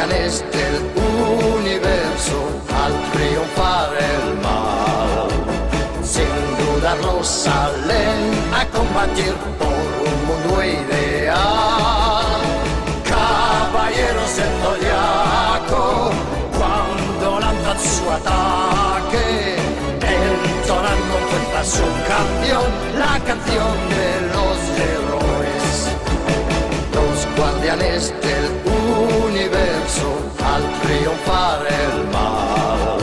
guardianes del universo al triunfar el mal. Sin dudarlo salen a combatir por un mundo ideal. Caballeros del Zodiaco, cuando lanzan su ataque, entonan con fuerza su canción, la canción de los héroes. Los guardianes del universo al triunfar el mal,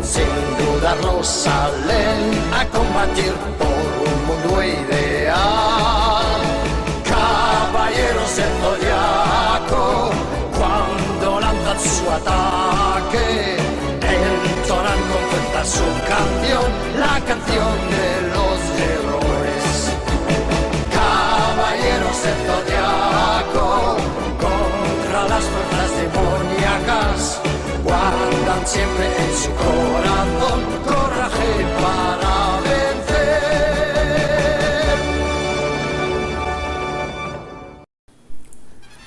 sin dudarlo salen a combatir por un mundo ideal. Caballeros del Zodiaco, cuando lanzan su ataque, entonan con fuerza su canción, la canción de los héroes. Caballeros del Zodiaco, contra las fuerzas demoníacas, guardan siempre en su corazón coraje para vencer.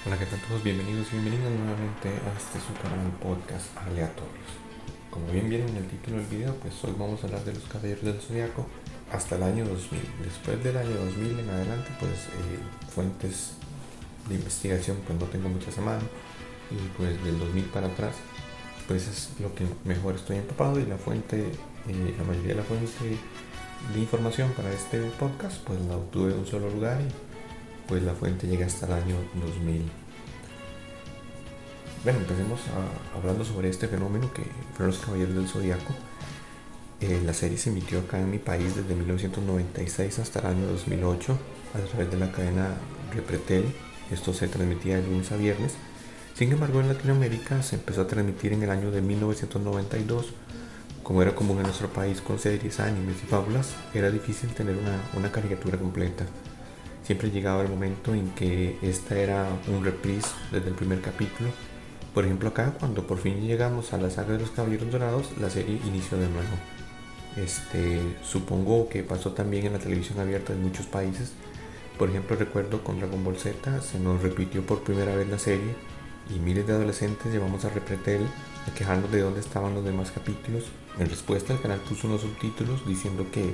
Hola, ¿qué tal todos? Bienvenidos y bienvenidas nuevamente a este su canal podcast Aleatorios. Como bien vieron en el título del video, pues hoy vamos a hablar de los Caballeros del Zodiaco hasta el año 2000. Después del año 2000 en adelante, pues fuentes de investigación pues no tengo muchas a mano, y pues del 2000 para atrás pues es lo que mejor estoy empapado, y la fuente, la mayoría de la fuente de información para este podcast pues la obtuve de un solo lugar, y pues la fuente llega hasta el año 2000. Bueno, empecemos hablando sobre este fenómeno que fueron los Caballeros del Zodiaco. La serie se emitió acá en mi país desde 1996 hasta el año 2008 a través de la cadena Repretel. Esto se transmitía de lunes a viernes. Sin embargo, en Latinoamérica se empezó a transmitir en el año de 1992. Como era común en nuestro país con series, animes y fábulas, era difícil tener una caricatura completa. Siempre llegaba el momento en que esta era un reprise desde el primer capítulo. Por ejemplo, acá, cuando por fin llegamos a la saga de los Caballeros Dorados, la serie inició de nuevo. Supongo que pasó también en la televisión abierta de muchos países. Por ejemplo, recuerdo con Dragon Ball Z se nos repitió por primera vez la serie, y miles de adolescentes llevamos a Repretel a quejarnos de dónde estaban los demás capítulos. En respuesta, el canal puso unos subtítulos diciendo que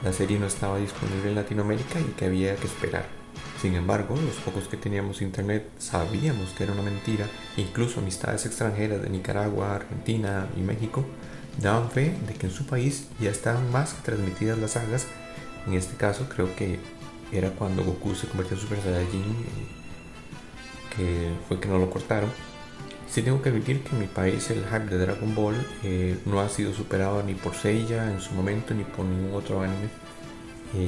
la serie no estaba disponible en Latinoamérica y que había que esperar. Sin embargo, los pocos que teníamos internet sabíamos que era una mentira. Incluso amistades extranjeras de Nicaragua, Argentina y México daban fe de que en su país ya estaban más que transmitidas las sagas. En este caso creo que era cuando Goku se convirtió en Super Saiyajin, que fue que no lo cortaron. Sí tengo que admitir que en mi país el hype de Dragon Ball no ha sido superado ni por Seiya en su momento ni por ningún otro anime,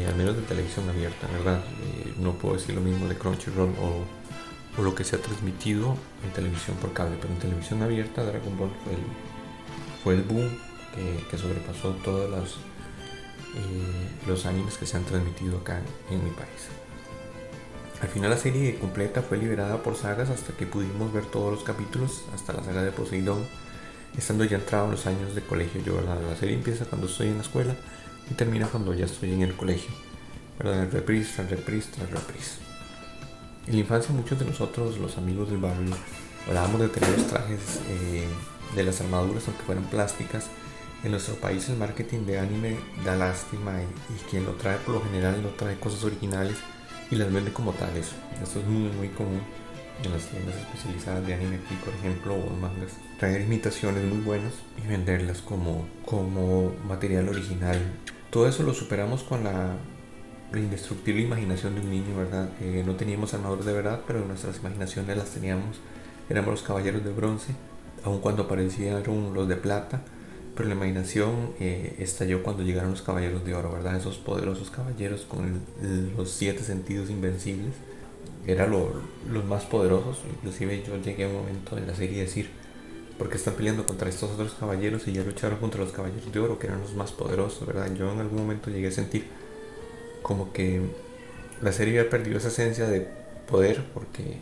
al menos de televisión abierta, ¿verdad? No puedo decir lo mismo de Crunchyroll o lo que se ha transmitido en televisión por cable, pero en televisión abierta Dragon Ball fue el boom que sobrepasó todos los animes que se han transmitido acá en mi país. Al final la serie completa fue liberada por sagas hasta que pudimos ver todos los capítulos, hasta la saga de Poseidón, estando ya entrado en los años de colegio. La serie empieza cuando estoy en la escuela y termina cuando ya estoy en el colegio, ¿verdad? Reprise tras reprise tras reprise. En la infancia muchos de nosotros, los amigos del barrio, hablábamos de tener los trajes de las armaduras aunque fueran plásticas. En nuestro país el marketing de anime da lástima, y quien lo trae por lo general no trae cosas originales y las vende como tales. Esto es muy común en las tiendas especializadas de anime aquí, por ejemplo, o mangas. Traer imitaciones muy buenas y venderlas como material original. Todo eso lo superamos con la indestructible imaginación de un niño, ¿verdad? No teníamos armaduras de verdad, pero en nuestras imaginaciones las teníamos. Éramos los caballeros de bronce, aun cuando parecían los de plata. Pero la imaginación estalló cuando llegaron los caballeros de oro, ¿verdad? Esos poderosos caballeros con los 7 sentidos invencibles. Eran los más poderosos. Inclusive yo llegué a un momento en la serie a decir, ¿por qué están peleando contra estos otros caballeros y ya lucharon contra los caballeros de oro, que eran los más poderosos, ¿verdad? Yo en algún momento llegué a sentir como que la serie había perdido esa esencia de poder, porque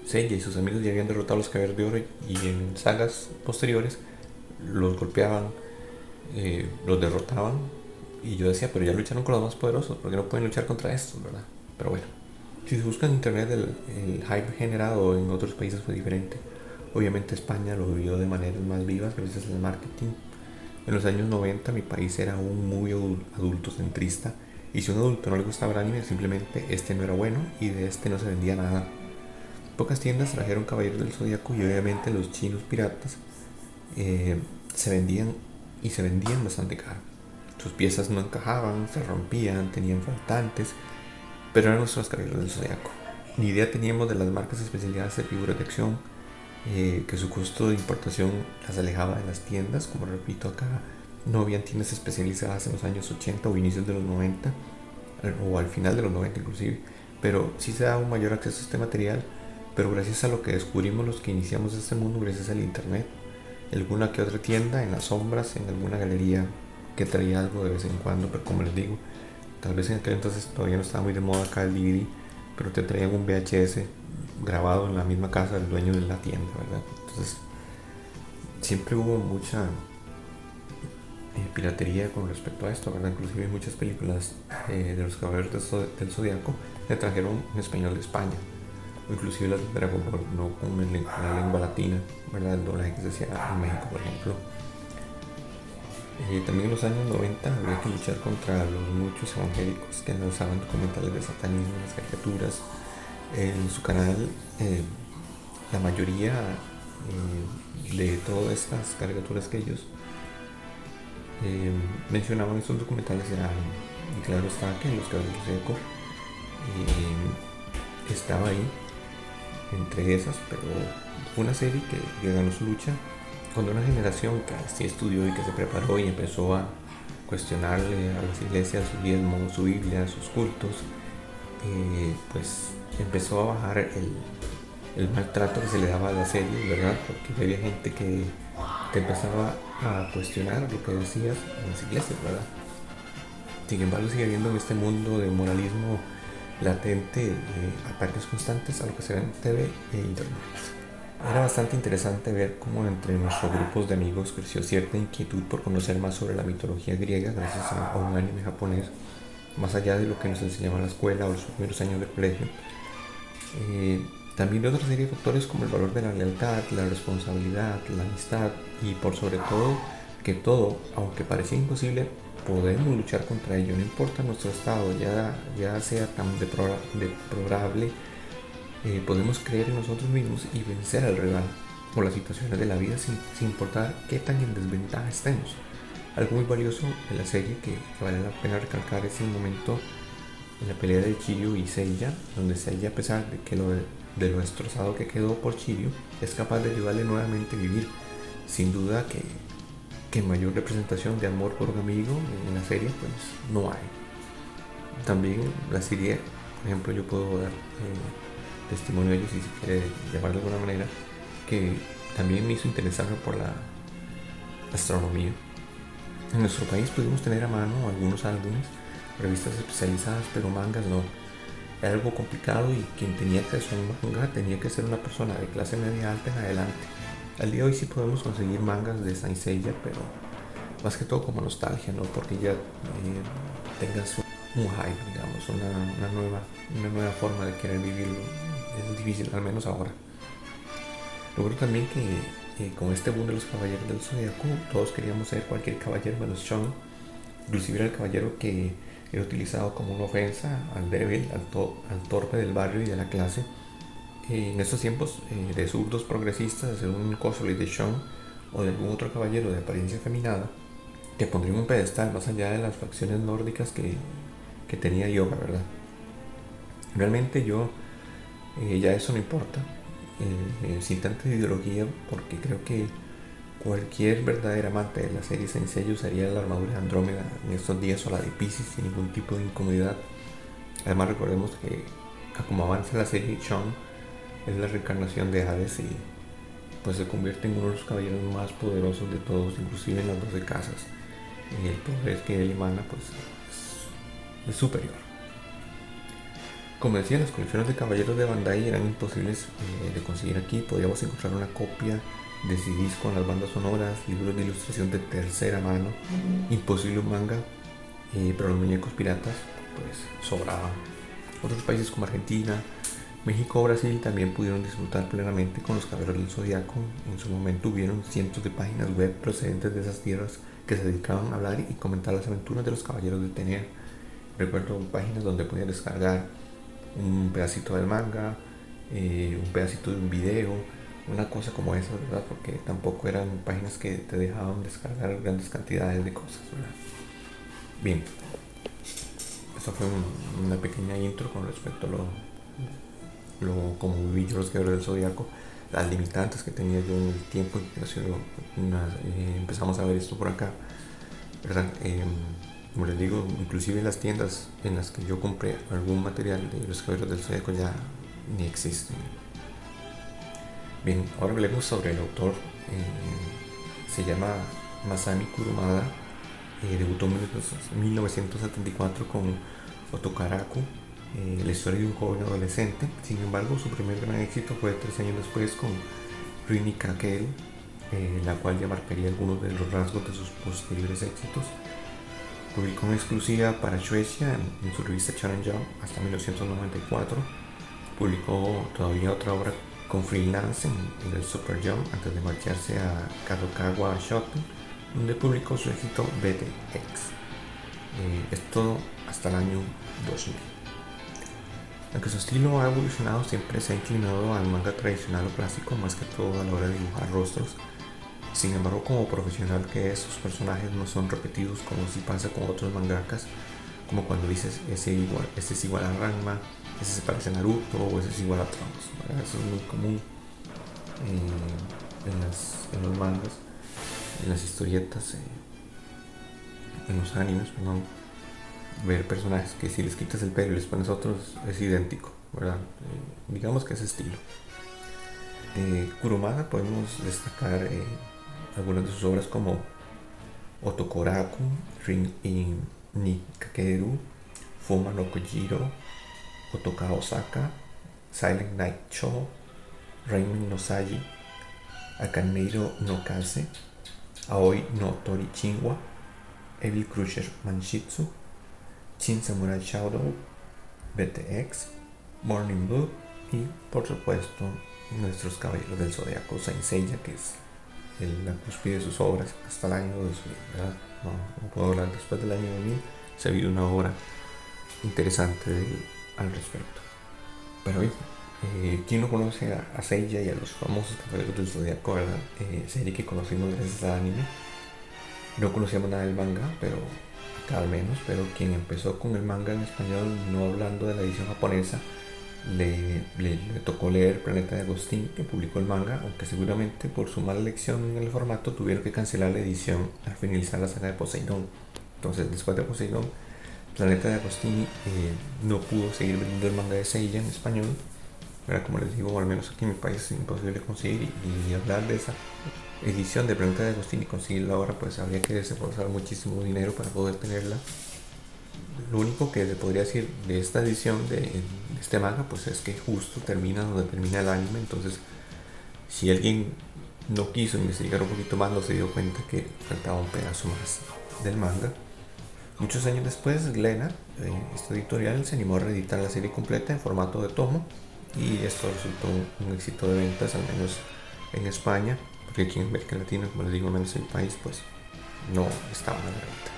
Seiya y sus amigos ya habían derrotado a los caballeros de oro, y en sagas posteriores los golpeaban, los derrotaban, y yo decía, pero ya lucharon con los más poderosos, ¿por qué no pueden luchar contra estos, verdad? Pero bueno, Si se busca en internet, el hype generado en otros países fue diferente. Obviamente España lo vivió de maneras más vivas gracias al marketing. En los años 90 mi país era aún muy adultocentrista, y si a un adulto no le gustaba el anime, simplemente este no era bueno y de este no se vendía nada. Pocas tiendas trajeron Caballeros del Zodiaco, y obviamente los chinos piratas se vendían bastante caro. Sus piezas no encajaban, se rompían, tenían faltantes, pero eran nuestros Caballeros del Zodiaco. Ni idea teníamos de las marcas especializadas de figuras de acción, que su costo de importación las alejaba de las tiendas. Como repito, acá no habían tiendas especializadas en los años 80 o inicios de los 90, o al final de los 90 inclusive, pero sí se daba un mayor acceso a este material. Pero gracias a lo que descubrimos los que iniciamos este mundo, gracias al internet, alguna que otra tienda en las sombras, en alguna galería que traía algo de vez en cuando, pero como les digo, tal vez en aquel entonces todavía no estaba muy de moda acá el DVD, pero te traían un VHS grabado en la misma casa del dueño de la tienda, ¿verdad? Entonces siempre hubo mucha piratería con respecto a esto, ¿verdad? Inclusive muchas películas de los Caballeros del Zodiaco le trajeron en español de España, o inclusive las de Dragon Ball, no con la lengua latina, ¿verdad? El doblaje que se hacía en México, por ejemplo. También en los años 90 había que luchar contra los muchos evangélicos que lanzaban documentales de satanismo en las caricaturas. En su canal, la mayoría de todas estas caricaturas que ellos mencionaban, estos documentales eran, y claro está que Los Caballeros del Zodiaco estaba ahí entre esas, pero fue una serie que ganó su lucha cuando una generación que sí estudió y que se preparó y empezó a cuestionarle a las iglesias su diezmo, su Biblia, sus cultos, pues empezó a bajar el maltrato que se le daba a la serie, ¿verdad? Porque había gente que te empezaba a cuestionar lo que decías en las iglesias, ¿verdad? Sin embargo, sigue habiendo en este mundo de moralismo latente ataques constantes a lo que se ve en TV e internet. Era bastante interesante ver cómo entre nuestros grupos de amigos creció cierta inquietud por conocer más sobre la mitología griega gracias a un anime japonés, más allá de lo que nos enseñaba en la escuela o los primeros años del colegio. También de otra serie de factores como el valor de la lealtad, la responsabilidad, la amistad y por sobre todo que todo, aunque parecía imposible, podemos luchar contra ello, no importa nuestro estado, ya sea tan deplorable, podemos creer en nosotros mismos y vencer al rival o las situaciones de la vida sin importar qué tan en desventaja estemos. Algo muy valioso de la serie que vale la pena recalcar es el momento en la pelea de Shiryu y Seiya, donde Seiya, a pesar de lo destrozado que quedó por Shiryu, es capaz de ayudarle nuevamente a vivir. Sin duda que mayor representación de amor por un amigo en la serie pues no hay. También la serie, por ejemplo, yo puedo dar testimonio de ellos, si se quiere llamar de alguna manera, que también me hizo interesarme por la astronomía. En nuestro país pudimos tener a mano algunos álbumes, revistas especializadas, pero mangas no. Era algo complicado y quien tenía acceso a un manga tenía que ser una persona de clase media alta en adelante. Al día de hoy sí podemos conseguir mangas de Saint Seiya, pero más que todo como nostalgia, ¿no? Porque ya tengas un hype, digamos, una nueva forma de querer vivirlo. Es difícil, al menos ahora. Logro también que con este boom de los Caballeros del Zodiaco, todos queríamos ser cualquier caballero menos Sean. Inclusive era el caballero que era utilizado como una ofensa al débil, al torpe del barrio y de la clase. En estos tiempos de zurdos progresistas, hacer un cosplay de Sean o de algún otro caballero de apariencia feminada te pondría en un pedestal más allá de las facciones nórdicas que tenía Yoga, ¿verdad? Realmente yo ya eso no importa, sin tanta ideología, porque creo que cualquier verdadera amante de la serie Saint Seiya usaría la armadura de Andrómeda en estos días o la de Pisces sin ningún tipo de incomodidad. Además recordemos que como avanza la serie, Sean es la reencarnación de Hades y pues se convierte en uno de los caballeros más poderosos de todos, inclusive en las 12 casas, y el poder que él emana pues es superior. Como decía, las colecciones de caballeros de Bandai eran imposibles de conseguir aquí. Podíamos encontrar una copia de CDs con las bandas sonoras, libros de ilustración de tercera mano, imposible un manga, pero los muñecos piratas pues sobraban. Otros países como Argentina, México o Brasil también pudieron disfrutar plenamente con los Caballeros del Zodiaco. En su momento hubieron cientos de páginas web procedentes de esas tierras que se dedicaban a hablar y comentar las aventuras de los Caballeros de Tener. Recuerdo páginas donde podías descargar un pedacito del manga, un pedacito de un video, una cosa como esa, ¿verdad? Porque tampoco eran páginas que te dejaban descargar grandes cantidades de cosas, ¿verdad? Bien, esa fue una pequeña intro con respecto a como viví yo los Caballeros del Zodiaco, las limitantes que tenía yo en el tiempo en que empezamos a ver esto por acá, ¿verdad? Como les digo, inclusive las tiendas en las que yo compré algún material de los Caballeros del Zodiaco ya ni existen. Bien, ahora hablemos sobre el autor. Se llama Masami Kurumada. Debutó en 1974 con Otokaraku, la historia de un joven adolescente. Sin embargo, su primer gran éxito fue 3 años después con Rini Kakeru, la cual ya marcaría algunos de los rasgos de sus posteriores éxitos. Publicó en exclusiva para Shueisha en su revista Shonen Jump hasta 1994. Publicó todavía otra obra con Freelance en el Super Jump antes de marcharse a Kadokawa Shoten, donde publicó su éxito BTX. Esto hasta el año 2000. Aunque su estilo ha evolucionado, siempre se ha inclinado al manga tradicional o clásico, más que todo a la hora de dibujar rostros. Sin embargo, como profesional que es, sus personajes no son repetidos como si pasa con otros mangakas, como cuando dices este es igual a Ranma, ese se parece a Naruto o ese es igual a Trunks, ¿verdad? Eso es muy común en los mangas, en las historietas, en los animes, perdón, ver personajes que si les quitas el pelo y les pones otros es idéntico, ¿verdad? Digamos que ese estilo. Kurumada podemos destacar algunas de sus obras como Otokoraku, Rin ni Kakeru, Fuma no Kojiro, Otoka Osaka, Silent Night Show, Raimi no Saji, Akaneiro no Kase, Aoi no Tori Chinwa, Evil Crusher Manshitsu, Shin Samurai Shadow, BTX, Morning Blue y por supuesto nuestros Caballeros del Zodiaco, Saint Seiya, que es la cúspide de sus obras hasta el año 2000, ¿verdad? No puedo hablar después del año 2000, se ha habido una obra interesante al respecto. Pero ¿quién no conoce a Seiya y a los famosos Caballeros del Zodiaco, verdad? Serie que conocimos gracias al anime. No conocíamos nada del manga, pero acá al menos, pero quien empezó con el manga en español, no hablando de la edición japonesa, le tocó leer Planeta de Agustín, que publicó el manga, aunque seguramente por su mala elección en el formato tuvieron que cancelar la edición al finalizar la saga de Poseidón. Entonces, después de Poseidón, Planeta de Agustín no pudo seguir vendiendo el manga de Seiya en español. Era, como les digo, al menos aquí en mi país es imposible conseguir, y hablar de esa edición de Planeta de Agustín y conseguirla ahora, pues habría que desembolsar muchísimo dinero para poder tenerla. Lo único que le podría decir de esta edición de este manga, pues es que justo termina donde termina el anime. Entonces, si alguien no quiso investigar un poquito más, no se dio cuenta que faltaba un pedazo más del manga. Muchos años después, Glénat, esta editorial, se animó a reeditar la serie completa en formato de tomo, y esto resultó un éxito de ventas, al menos en España, porque aquí en América Latina, como les digo, al menos en el país, pues no estaba a la venta.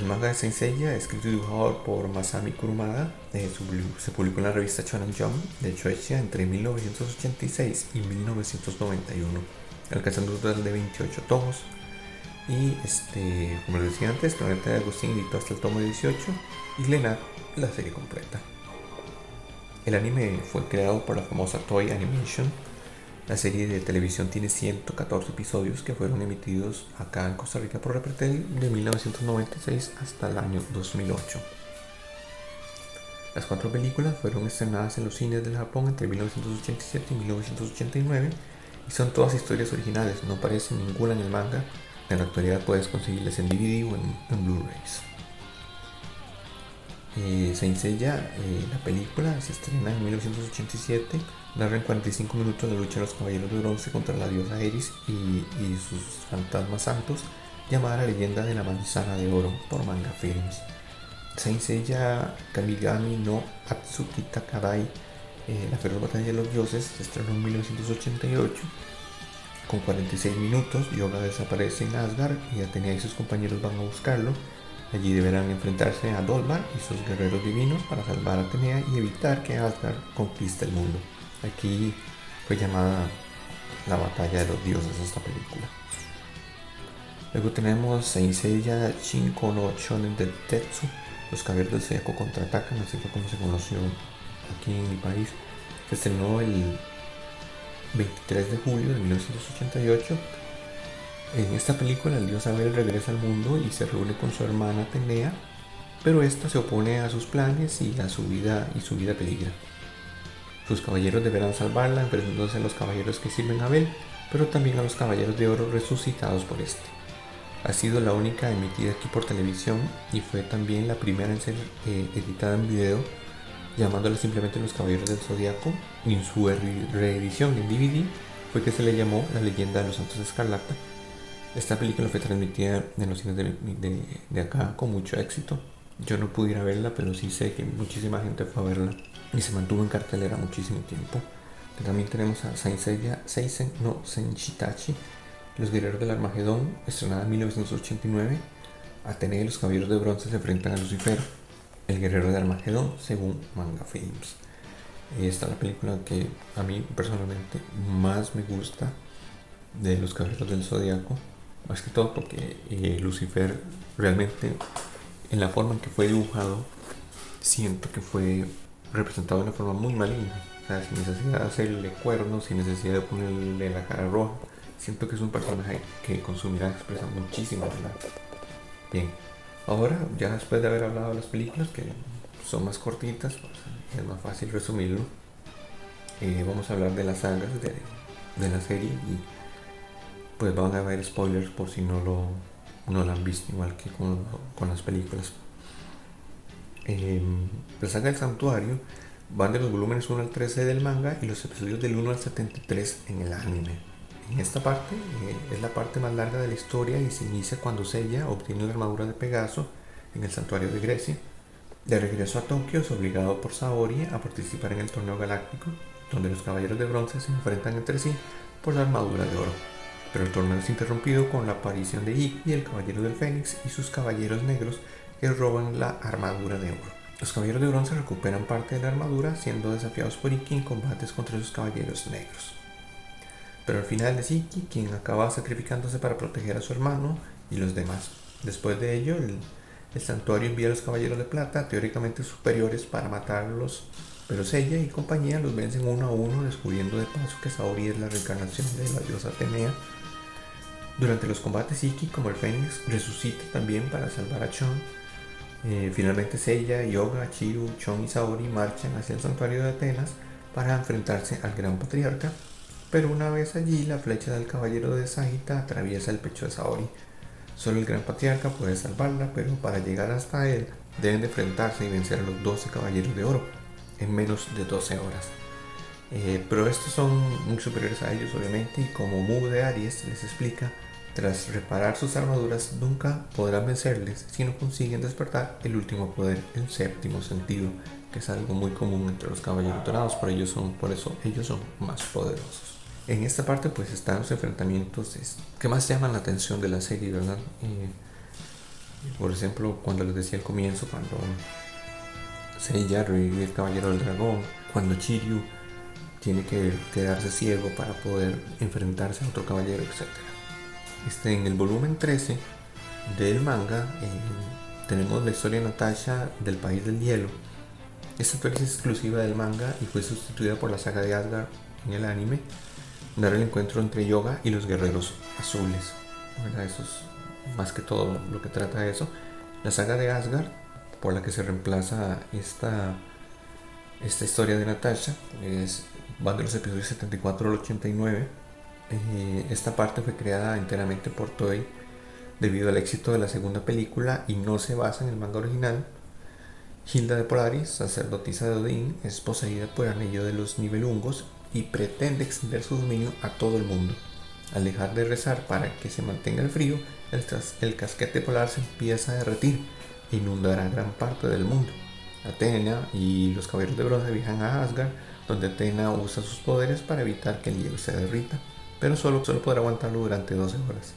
El manga de Saint Seiya, escrito y dibujado por Masami Kurumada, se publicó en la revista Shonen Jump de Shueisha entre 1986 y 1991, alcanzando un total de 28 tomos. Y como les decía antes, Planeta de Agustín editó hasta el tomo 18 y Glénat la serie completa. El anime fue creado por la famosa Toei Animation. La serie de televisión tiene 114 episodios que fueron emitidos acá en Costa Rica por Repretel de 1996 hasta el año 2008. Las 4 películas fueron estrenadas en los cines del Japón entre 1987 y 1989 y son todas historias originales, no aparece ninguna en el manga. En la actualidad puedes conseguirlas en DVD o en Blu-rays. Saint Seiya, la película, se estrena en 1987, narra en 45 minutos la lucha de los Caballeros de Bronce contra la diosa Eris y sus fantasmas santos, llamada La Leyenda de la Manzana de Oro por Manga Films. Saint Seiya Kamigami no Atsuki Takarai, La feroz batalla de los dioses, se estrenó en 1988. Con 46 minutos, Yoga desaparece en Asgard y Atenea y sus compañeros van a buscarlo. Allí deberán enfrentarse a Dolvar y sus guerreros divinos para salvar a Atenea y evitar que Asgard conquiste el mundo. Aquí fue llamada la batalla de los dioses esta película. Luego tenemos Saint Seiya Shinko no Shonen Dentetsu, Los Caballeros del Zodiaco contraatacan, así fue como se conoció aquí en mi país. Se estrenó el 23 de julio de 1988. En esta película el dios Abel regresa al mundo y se reúne con su hermana Atenea, pero esta se opone a sus planes y su vida peligra. Sus caballeros deberán salvarla enfrentándose a los caballeros que sirven a Abel, pero también a los caballeros de oro resucitados por este. Ha sido la única emitida aquí por televisión y fue también la primera en ser editada en video, llamándola simplemente Los Caballeros del Zodiaco, y en su reedición en DVD fue que se le llamó La Leyenda de los Santos Escarlata. Esta película fue transmitida en los cines de acá con mucho éxito. Yo no pude ir a verla, pero sí sé que muchísima gente fue a verla y se mantuvo en cartelera muchísimo tiempo. También tenemos a Saint Seiya Seisen no Senshitachi, Los Guerreros del Armagedón, estrenada en 1989. Atenea y los Caballeros de Bronce se enfrentan a Lucifer, el Guerrero de Armagedón, según Manga Films. Esta es la película que a mí personalmente más me gusta de los Caballeros del Zodiaco, más que todo porque Lucifer realmente, en la forma en que fue dibujado, siento que fue representado de una forma muy maligna. O sea, sin necesidad de hacerle cuernos, sin necesidad de ponerle la cara roja. Siento que es un personaje que con su mirada expresa muchísimo, ¿verdad? Bien, ahora ya después de haber hablado de las películas, que son más cortitas, pues, es más fácil resumirlo. Vamos a hablar de las sagas de la serie y pues van a haber spoilers por si no la han visto, igual que con las películas. La saga del Santuario van de los volúmenes 1 al 13 del manga y los episodios del 1 al 73 en el anime. En esta parte es la parte más larga de la historia y se inicia cuando Seiya obtiene la armadura de Pegaso en el Santuario de Grecia. De regreso a Tokio es obligado por Saori a participar en el torneo galáctico, donde los caballeros de bronce se enfrentan entre sí por la armadura de oro. Pero el torneo es interrumpido con la aparición de Ikki, el caballero del Fénix, y sus caballeros negros que roban la armadura de oro. Los caballeros de bronce recuperan parte de la armadura, siendo desafiados por Ikki en combates contra sus caballeros negros. Pero al final es Ikki quien acaba sacrificándose para proteger a su hermano y los demás. Después de ello, el santuario envía a los caballeros de plata, teóricamente superiores, para matarlos, pero Seiya y compañía los vencen uno a uno, descubriendo de paso que Saori es la reencarnación de la diosa Atenea. Durante los combates, Ikki, como el Fénix, resucita también para salvar a Chon. Finalmente Seiya, Yoga, Chiru, Chon y Saori marchan hacia el santuario de Atenas para enfrentarse al gran patriarca, pero una vez allí la flecha del caballero de Sagita atraviesa el pecho de Saori. Solo el gran patriarca puede salvarla, pero para llegar hasta él deben de enfrentarse y vencer a los 12 caballeros de oro en menos de 12 horas. Pero estos son muy superiores a ellos, obviamente, y como Mu de Aries les explica, tras reparar sus armaduras nunca podrán vencerles si no consiguen despertar el último poder, el séptimo sentido, que es algo muy común entre los caballeros dorados, por eso ellos son más poderosos. En esta parte pues están los enfrentamientos que más llaman la atención de la serie, ¿verdad? Por ejemplo, cuando les decía al comienzo, cuando Seiya revive el caballero del dragón, cuando Chiryu tiene que quedarse ciego para poder enfrentarse a otro caballero, etc. En el volumen 13 del manga tenemos la historia de Natasha del País del Hielo. Esta historia es exclusiva del manga y fue sustituida por la saga de Asgard en el anime. Narra el encuentro entre Yoga y los guerreros azules. Bueno, eso es más que todo lo que trata de eso. La saga de Asgard, por la que se reemplaza esta historia de Natasha, van de los episodios 74 al 89. Esta parte fue creada enteramente por Toei debido al éxito de la segunda película y no se basa en el manga original. Hilda de Polaris, sacerdotisa de Odín, es poseída por el anillo de los Nibelungos y pretende extender su dominio a todo el mundo. Al dejar de rezar para que se mantenga el frío, el casquete polar se empieza a derretir, e inundará gran parte del mundo. Atena y los caballeros de bronce viajan a Asgard, donde Atena usa sus poderes para evitar que el hielo se derrita, pero solo podrá aguantarlo durante 12 horas.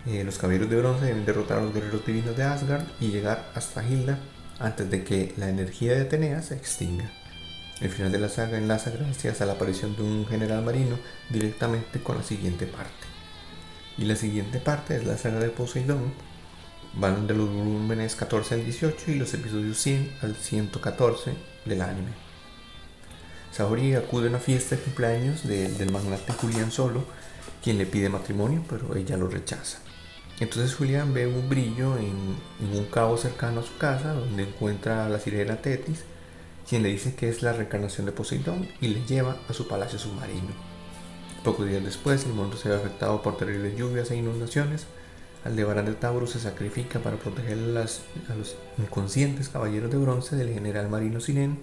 Los caballeros de bronce deben derrotar a los guerreros divinos de Asgard y llegar hasta Hilda antes de que la energía de Atenea se extinga. El final de la saga enlaza gracias a la aparición de un general marino directamente con la siguiente parte. Y la siguiente parte es la saga de Poseidón. Van de los volúmenes 14 al 18 y los episodios 100 al 114 del anime. Saori acude a una fiesta de cumpleaños del magnate Julián Solo, quien le pide matrimonio, pero ella lo rechaza. Entonces Julián ve un brillo en un cabo cercano a su casa, donde encuentra a la sirena Tetis, quien le dice que es la reencarnación de Poseidón y le lleva a su palacio submarino. Pocos días después, el mundo se ve afectado por terribles lluvias e inundaciones. Aldebarán de Taurus se sacrifica para proteger a los inconscientes caballeros de bronce del general marino Sirén,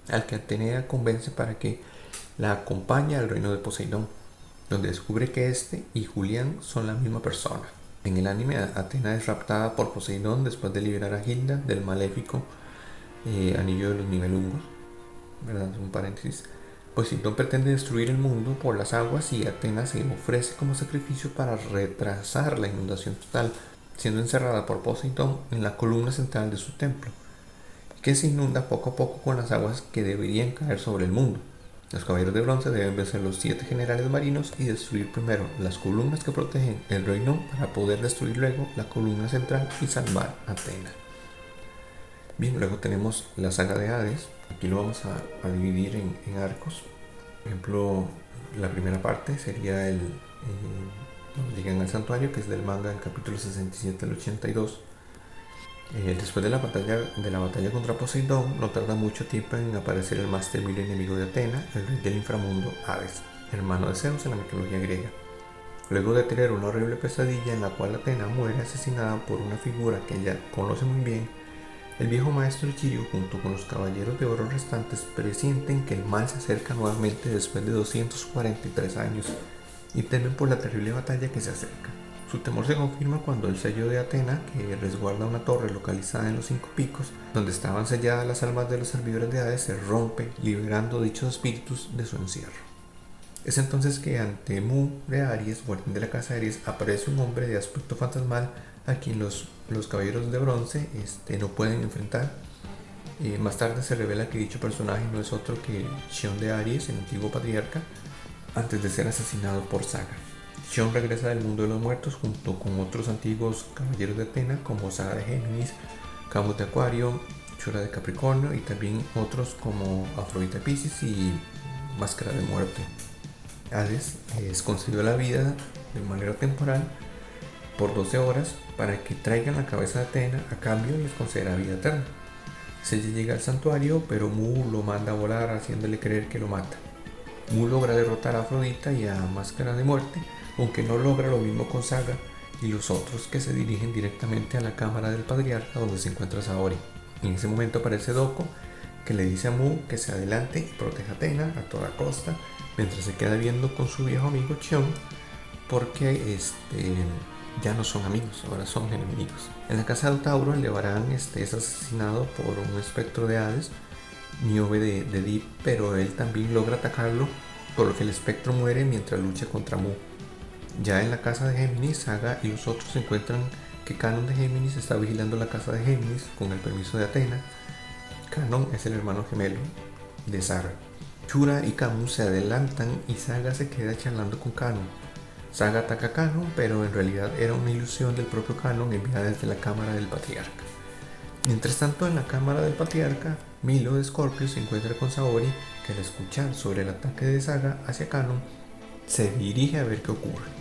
al que Atenea convence para que la acompañe al reino de Poseidón, donde descubre que este y Julián son la misma persona. En el anime, Atena es raptada por Poseidón después de liberar a Hilda del maléfico anillo de los Nibelungos. ¿Verdad? Un paréntesis. Poseidón pretende destruir el mundo por las aguas y Atena se ofrece como sacrificio para retrasar la inundación total, siendo encerrada por Poseidón en la columna central de su templo, que se inunda poco a poco con las aguas que deberían caer sobre el mundo. Los caballeros de bronce deben vencer los 7 generales marinos y destruir primero las columnas que protegen el reino para poder destruir luego la columna central y salvar a Atena. Bien, luego tenemos la saga de Hades. Aquí lo vamos a dividir en arcos. Por ejemplo, la primera parte sería cuando llegan al santuario, que es del manga del capítulo 67 al 82. Después de la batalla contra Poseidón, no tarda mucho tiempo en aparecer el más temible enemigo de Atena, el rey del inframundo, Hades, hermano de Zeus en la mitología griega. Luego de tener una horrible pesadilla en la cual Atena muere asesinada por una figura que ella conoce muy bien, el viejo maestro Ichigo junto con los caballeros de oro restantes presienten que el mal se acerca nuevamente después de 243 años y temen por la terrible batalla que se acerca. Su temor se confirma cuando el sello de Atena, que resguarda una torre localizada en los 5 picos, donde estaban selladas las almas de los servidores de Hades, se rompe, liberando dichos espíritus de su encierro. Es entonces que ante Mu de Aries, guardián de la casa de Aries, aparece un hombre de aspecto fantasmal a quien los caballeros de bronce no pueden enfrentar. Más tarde se revela que dicho personaje no es otro que Xion de Aries, el antiguo patriarca, antes de ser asesinado por Saga. Xion regresa del mundo de los muertos junto con otros antiguos caballeros de Atena como Saga de Géminis, Camus de Acuario, Shura de Capricornio y también otros como Afrodita de Piscis y Máscara de Muerte. Hades les concedió la vida de manera temporal por 12 horas para que traigan la cabeza de Atena, a cambio les concederá vida eterna. Sella llega al santuario, pero Mu lo manda a volar haciéndole creer que lo mata. Mu logra derrotar a Afrodita y a Máscara de Muerte, aunque no logra lo mismo con Saga y los otros, que se dirigen directamente a la cámara del patriarca donde se encuentra Saori. En ese momento aparece Doko, que le dice a Mu que se adelante y proteja a Atena a toda costa, mientras se queda viendo con su viejo amigo Xion, porque ya no son amigos, ahora son enemigos. En la casa de Tauro, Aldebarán es asesinado por un espectro de Hades, Niobe de Deep, pero él también logra atacarlo, por lo que el espectro muere mientras lucha contra Mu. Ya en la casa de Géminis, Saga y los otros encuentran que Canon de Géminis está vigilando la casa de Géminis con el permiso de Atena. Canon es el hermano gemelo de Saga. Shura y Camus se adelantan y Saga se queda charlando con Canon. Saga ataca a Canon, pero en realidad era una ilusión del propio Canon enviada desde la cámara del patriarca. Mientras tanto, en la cámara del patriarca, Milo de Scorpio se encuentra con Saori, que al escuchar sobre el ataque de Saga hacia Canon, se dirige a ver qué ocurre.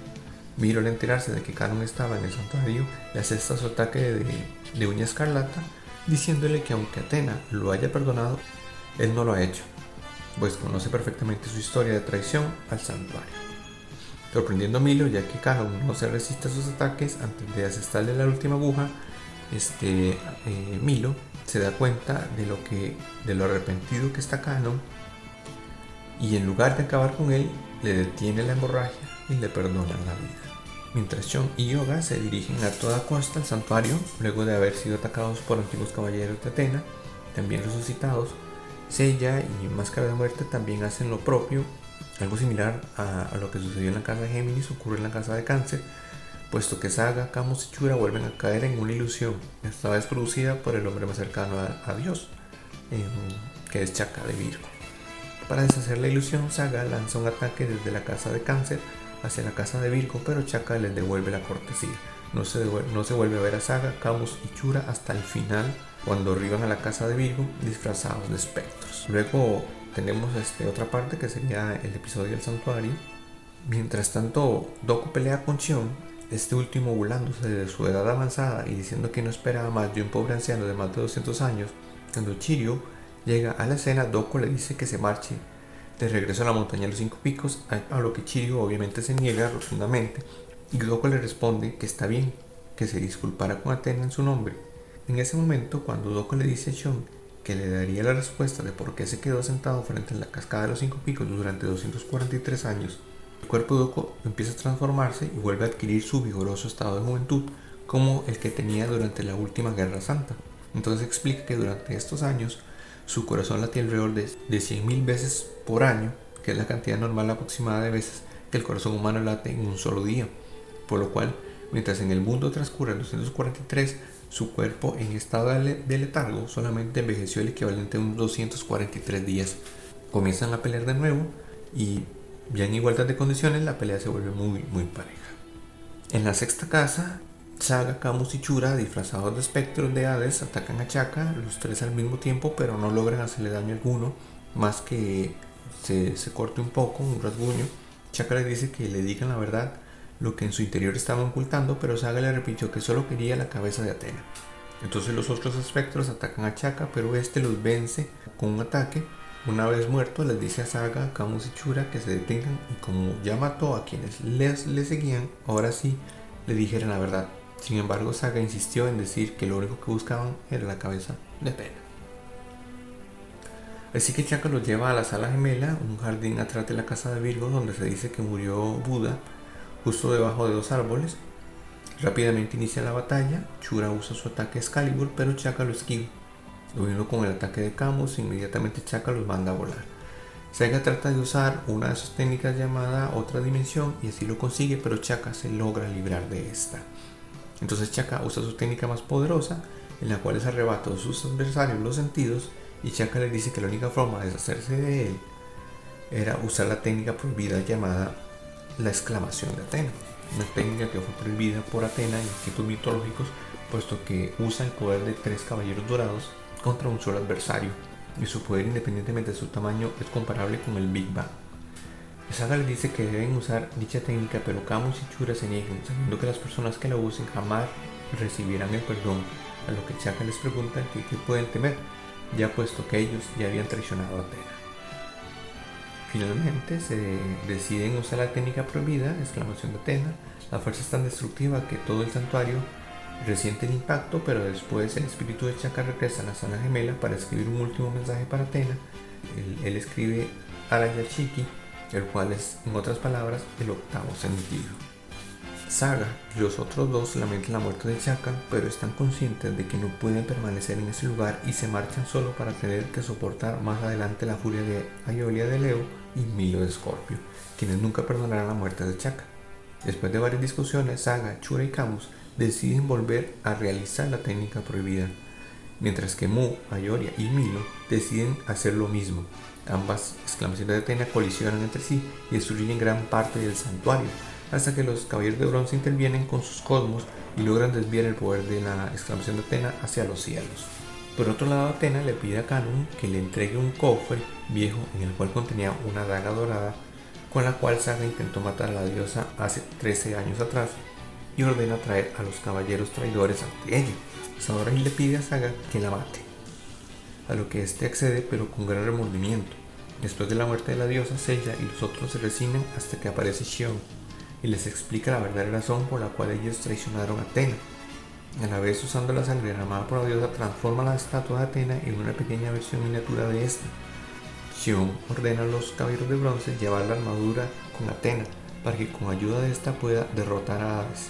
Milo, al enterarse de que Canon estaba en el santuario, le asesta su ataque de uña escarlata, diciéndole que aunque Atena lo haya perdonado, él no lo ha hecho, pues conoce perfectamente su historia de traición al santuario. Sorprendiendo a Milo, ya que Canon no se resiste a sus ataques, antes de asestarle la última aguja, Milo se da cuenta de lo arrepentido que está Canon, y en lugar de acabar con él, le detiene la hemorragia y le perdona la vida. Mientras Shon y Yoga se dirigen a toda costa al santuario, luego de haber sido atacados por antiguos caballeros de Atena, también resucitados, Seiya y Máscara de Muerte también hacen lo propio. Algo similar a lo que sucedió en la casa de Géminis ocurre en la casa de Cáncer, puesto que Saga, Camus y Chura vuelven a caer en una ilusión, esta vez producida por el hombre más cercano a Dios, que es Chaka de Virgo. Para deshacer la ilusión, Saga lanza un ataque desde la casa de Cáncer hacia la casa de Virgo, pero Chaka les devuelve la cortesía. No se vuelve a ver a Saga, Camus y Chura hasta el final, cuando arriban a la casa de Virgo disfrazados de espectros. Luego tenemos otra parte que sería el episodio del santuario. Mientras tanto, Doku pelea con Shion, este último burlándose de su edad avanzada y diciendo que no esperaba más de un pobre anciano de más de 200 años. Cuando Chiryu llega a la escena, Doku le dice que se marche de regreso a la montaña de los 5 picos, a lo que Chiryu obviamente se niega rotundamente, y Doku le responde que está bien, que se disculpara con Atena en su nombre. En ese momento, cuando Doku le dice a Shon que le daría la respuesta de por qué se quedó sentado frente a la cascada de los 5 picos durante 243 años, el cuerpo de Doku empieza a transformarse y vuelve a adquirir su vigoroso estado de juventud, como el que tenía durante la última Guerra Santa. Entonces explica que durante estos años su corazón latía alrededor de 100.000 veces por año, que es la cantidad normal aproximada de veces que el corazón humano late en un solo día, por lo cual, mientras en el mundo transcurren 243, su cuerpo en estado de letargo solamente envejeció el equivalente a unos 243 días. Comienzan a pelear de nuevo y ya en igualdad de condiciones la pelea se vuelve muy pareja. En la sexta casa, Saga, Camus y Chura, disfrazados de espectros de Hades, atacan a Chaka, los tres al mismo tiempo, pero no logran hacerle daño alguno, más que se corte un poco, un rasguño. Chaka le dice que le digan la verdad, lo que en su interior estaban ocultando, pero Saga le repitió que solo quería la cabeza de Atena. Entonces los otros espectros atacan a Chaka, pero este los vence con un ataque. Una vez muerto, les dice a Saga, Camus y Chura que se detengan, y como ya mató a quienes le seguían, ahora sí le dijeran la verdad. Sin embargo, Saga insistió en decir que lo único que buscaban era la cabeza de Atena. Así que Chaka los lleva a la sala gemela, un jardín atrás de la casa de Virgo, donde se dice que murió Buda, justo debajo de 2 árboles. Rápidamente inicia la batalla. Chura usa su ataque Excalibur, pero Chaka lo esquiva. Lo mismo con el ataque de Camus, inmediatamente Chaka los manda a volar. Saga trata de usar una de sus técnicas llamada Otra Dimensión y así lo consigue, pero Chaka se logra librar de esta. Entonces Chaka usa su técnica más poderosa, en la cual les arrebata a sus adversarios los sentidos, y Chaka les dice que la única forma de deshacerse de él era usar la técnica prohibida llamada la exclamación de Atena, una técnica que fue prohibida por Atena en tiempos mitológicos, puesto que usa el poder de 3 caballeros dorados contra un solo adversario, y su poder, independientemente de su tamaño, es comparable con el Big Bang. Saga les dice que deben usar dicha técnica, pero Camus y Chura se niegan, sabiendo que las personas que la usen jamás recibirán el perdón, a lo que Chaka les pregunta que qué pueden temer, ya puesto que ellos ya habían traicionado a Atena. Finalmente se deciden usar la técnica prohibida, exclamación de Atena. La fuerza es tan destructiva que todo el santuario resiente el impacto, pero después el espíritu de Chaka regresa a la sala gemela para escribir un último mensaje para Atena. Él escribe Arayashiki, el cual es, en otras palabras, el 8º sentido. Saga y los otros 2 lamentan la muerte de Chaka, pero están conscientes de que no pueden permanecer en ese lugar y se marchan solo para tener que soportar más adelante la furia de Aiolia de Leo y Milo de Scorpio, quienes nunca perdonarán la muerte de Chaka. Después de varias discusiones, Saga, Chura y Camus deciden volver a realizar la técnica prohibida, mientras que Mu, Aiolia y Milo deciden hacer lo mismo. Ambas exclamaciones de Atena colisionan entre sí y destruyen gran parte del santuario, hasta que los caballeros de bronce intervienen con sus cosmos y logran desviar el poder de la exclamación de Atena hacia los cielos. Por otro lado, Atena le pide a Canun que le entregue un cofre viejo en el cual contenía una daga dorada, con la cual Saga intentó matar a la diosa hace 13 años atrás, y ordena traer a los caballeros traidores ante ella. Saori le pide a Saga que la mate, a lo que este accede, pero con gran remordimiento. Después de la muerte de la diosa, Seiya y los otros se resignan hasta que aparece Shion y les explica la verdadera razón por la cual ellos traicionaron a Atena. A la vez, usando la sangre derramada por la diosa, transforma la estatua de Atena en una pequeña versión miniatura de esta. Shion ordena a los caballeros de bronce llevar la armadura con Atena, para que con ayuda de esta pueda derrotar a Hades.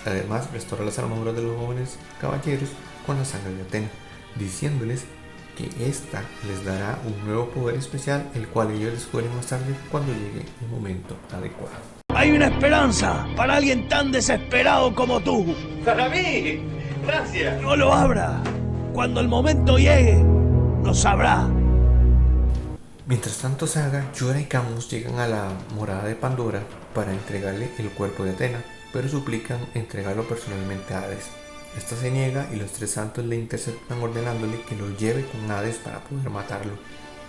Además, restaura las armaduras de los jóvenes caballeros con la sangre de Atena, diciéndoles que ésta les dará un nuevo poder especial, el cual ellos descubren más tarde cuando llegue el momento adecuado. Hay una esperanza para alguien tan desesperado como tú. ¡Para mí! ¡Gracias! No lo abra. Cuando el momento llegue, lo sabrá. Mientras tanto, Saga, Yura y Camus llegan a la morada de Pandora para entregarle el cuerpo de Atena, pero suplican entregarlo personalmente a Hades. Esta se niega y los tres santos le interceptan ordenándole que lo lleve con Hades para poder matarlo.